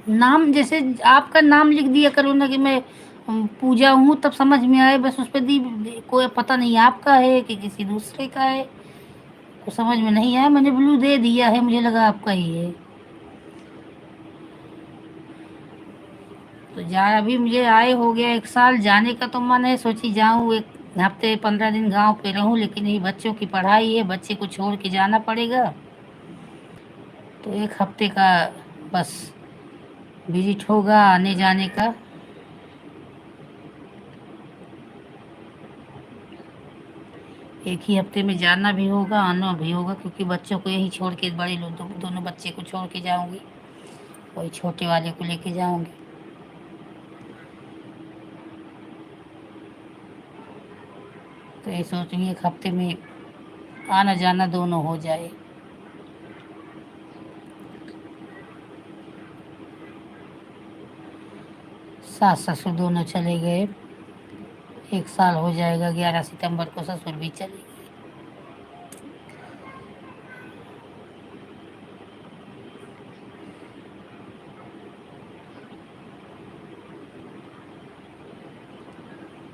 नाम जैसे आपका नाम लिख दिया करो ना कि मैं पूजा हूँ, तब समझ में आए, बस उस पर कोई पता नहीं आपका है कि किसी दूसरे का है, तो समझ में नहीं आया, मैंने ब्लू दे दिया है, मुझे लगा आपका ही है। तो जा अभी मुझे आए हो गया 1 साल, जाने का तो मन है, सोची जाऊँ 1 हफ्ते 15 दिन गांव पे रहूँ, लेकिन ये बच्चों की पढ़ाई है, बच्चे को छोड़ के जाना पड़ेगा, तो 1 हफ्ते का बस विजिट होगा आने जाने का। एक ही हफ्ते में जाना भी होगा आना भी होगा, क्योंकि बच्चों को यहीं छोड़ के, बड़े लोग दोनों बच्चे को छोड़ के जाऊंगी, वही छोटे वाले को लेके जाऊंगी। तो ये सोच रही 1 हफ्ते में आना जाना दोनों हो जाए। सास ससुर दोनों चले गए, 1 साल हो जाएगा, 11 सितंबर को ससुर भी चले गए।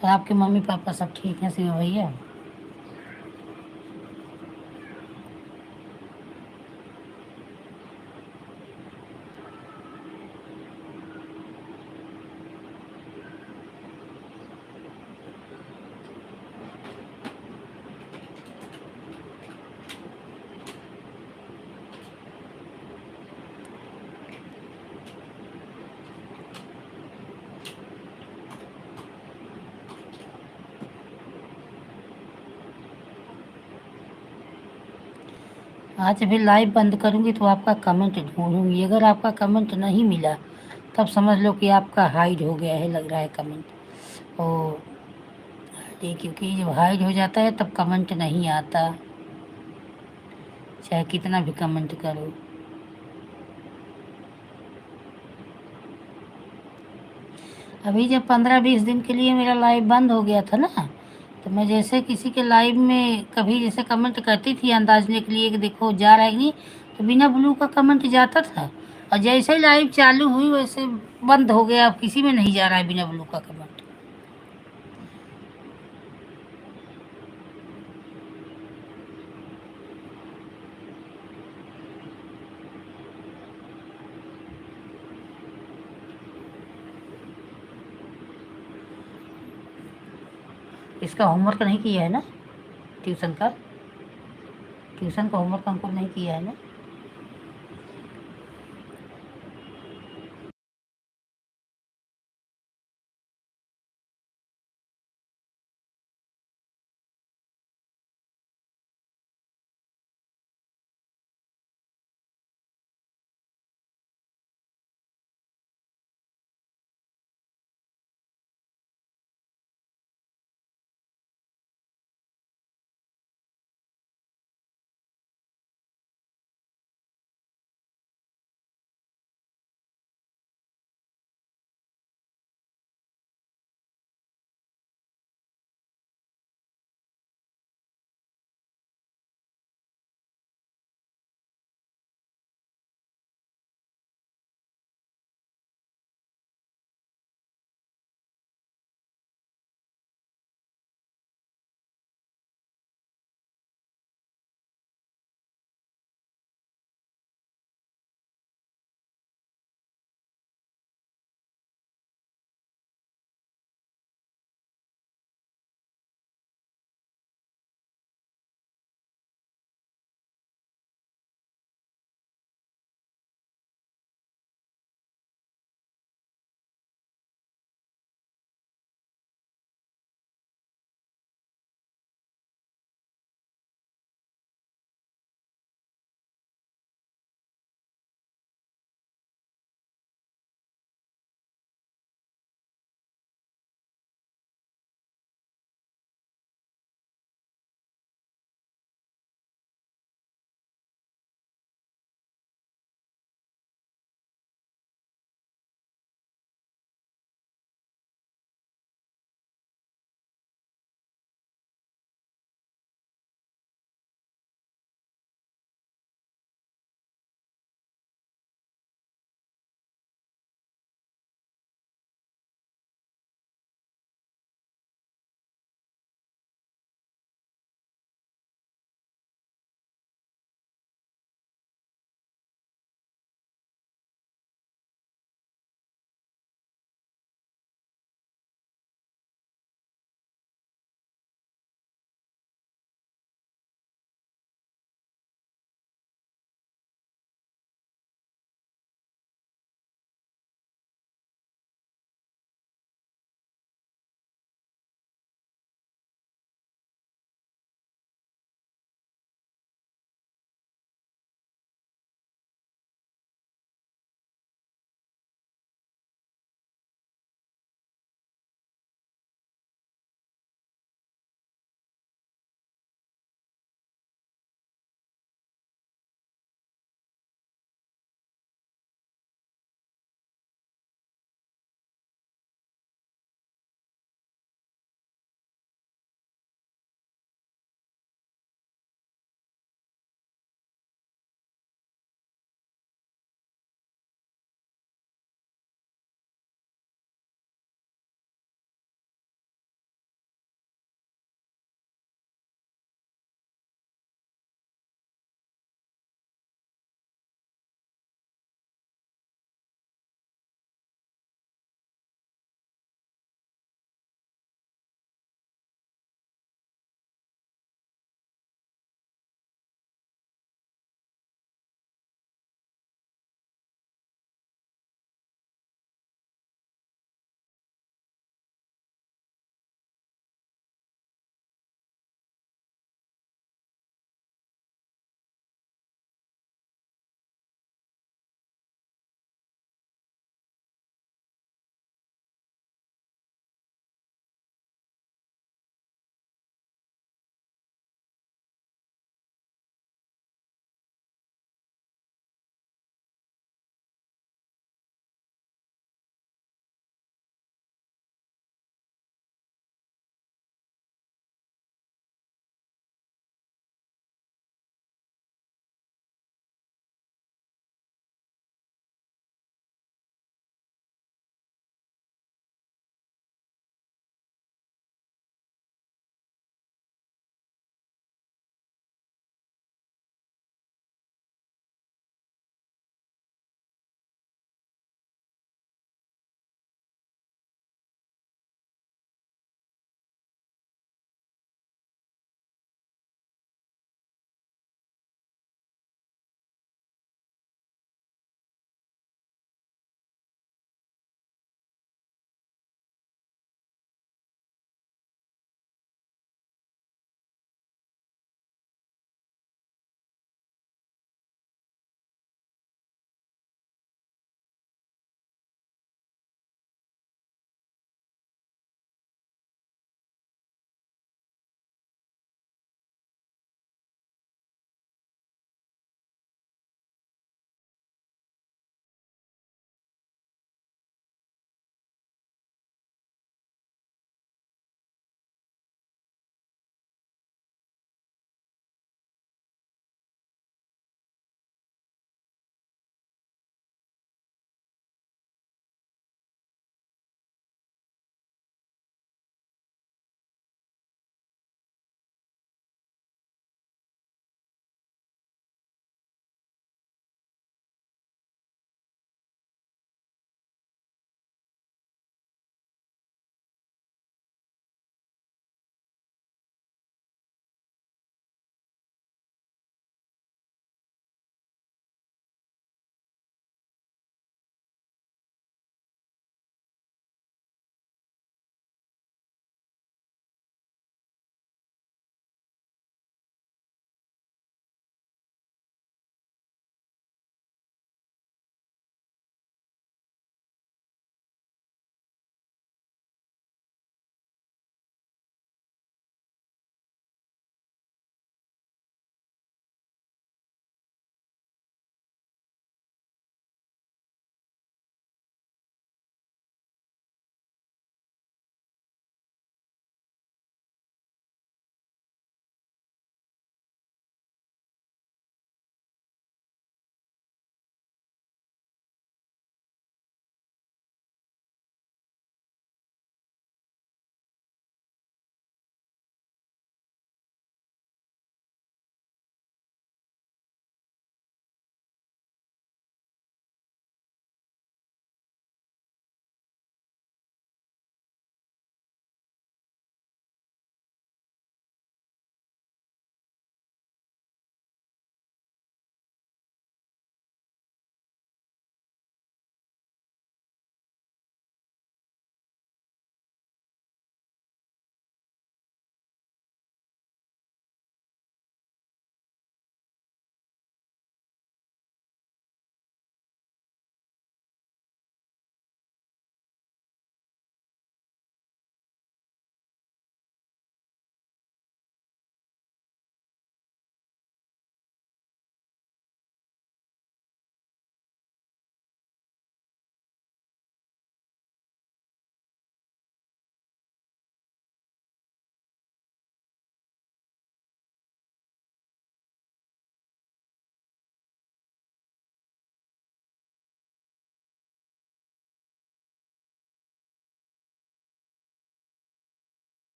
तो आपके मम्मी पापा सब ठीक हैं शिव भैया? आज अभी लाइव बंद करूंगी तो आपका कमेंट ढूंढूंगी, अगर आपका कमेंट नहीं मिला तब समझ लो कि आपका हाइड हो गया है, लग रहा है कमेंट। और ये क्योंकि जब हाइड हो जाता है तब कमेंट नहीं आता, चाहे कितना भी कमेंट करो। अभी जब 15-20 दिन के लिए मेरा लाइव बंद हो गया था ना, तो मैं जैसे किसी के लाइव में कभी जैसे कमेंट करती थी अंदाजने के लिए कि देखो जा रहा है कि नहीं, तो बिना ब्लू का कमेंट जाता था, और जैसे ही लाइव चालू हुई वैसे बंद हो गया, अब किसी में नहीं जा रहा है बिना ब्लू का कमेंट। इसका होमवर्क नहीं किया है ना, ट्यूशन का? ट्यूशन का होमवर्क हमको नहीं किया है ना?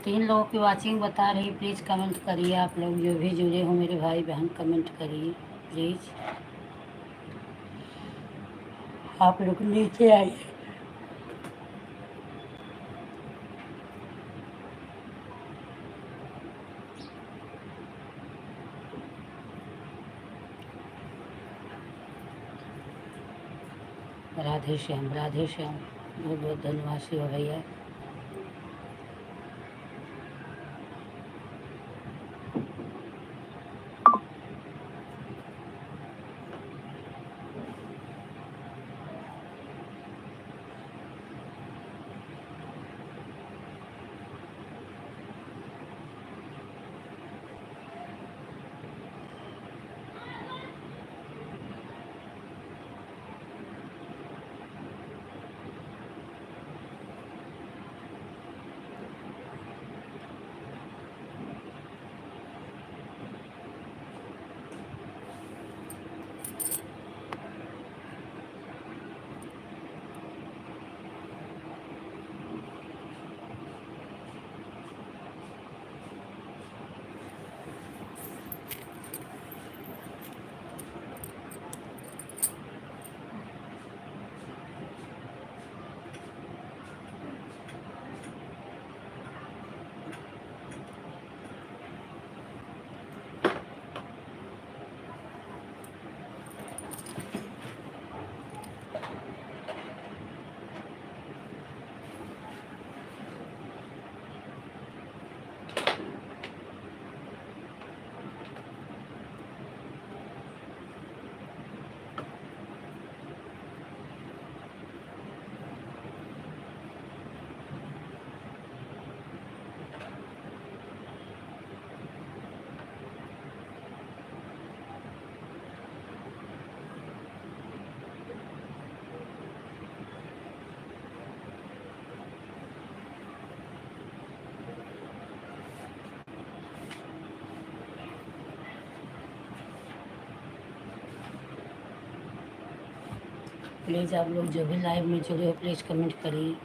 3 लोगों की वाचिंग बता रही, प्लीज़ कमेंट करिए। आप लोग जो भी जुड़े हो मेरे भाई बहन, कमेंट करिए प्लीज़। आप लोग नीचे आइए। राधे श्याम, राधे श्याम। बहुत बहुत धन्यवाद शिवा भैया। प्लीज़ आप लोग जो भी लाइव में जुड़े हो प्लीज़ कमेंट करिए।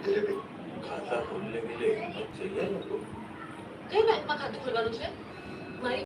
खाता खोलने के लिए हिम्मत चाहिए ना तो। कई बैंकમાં ખાતું ખોલવાનું છે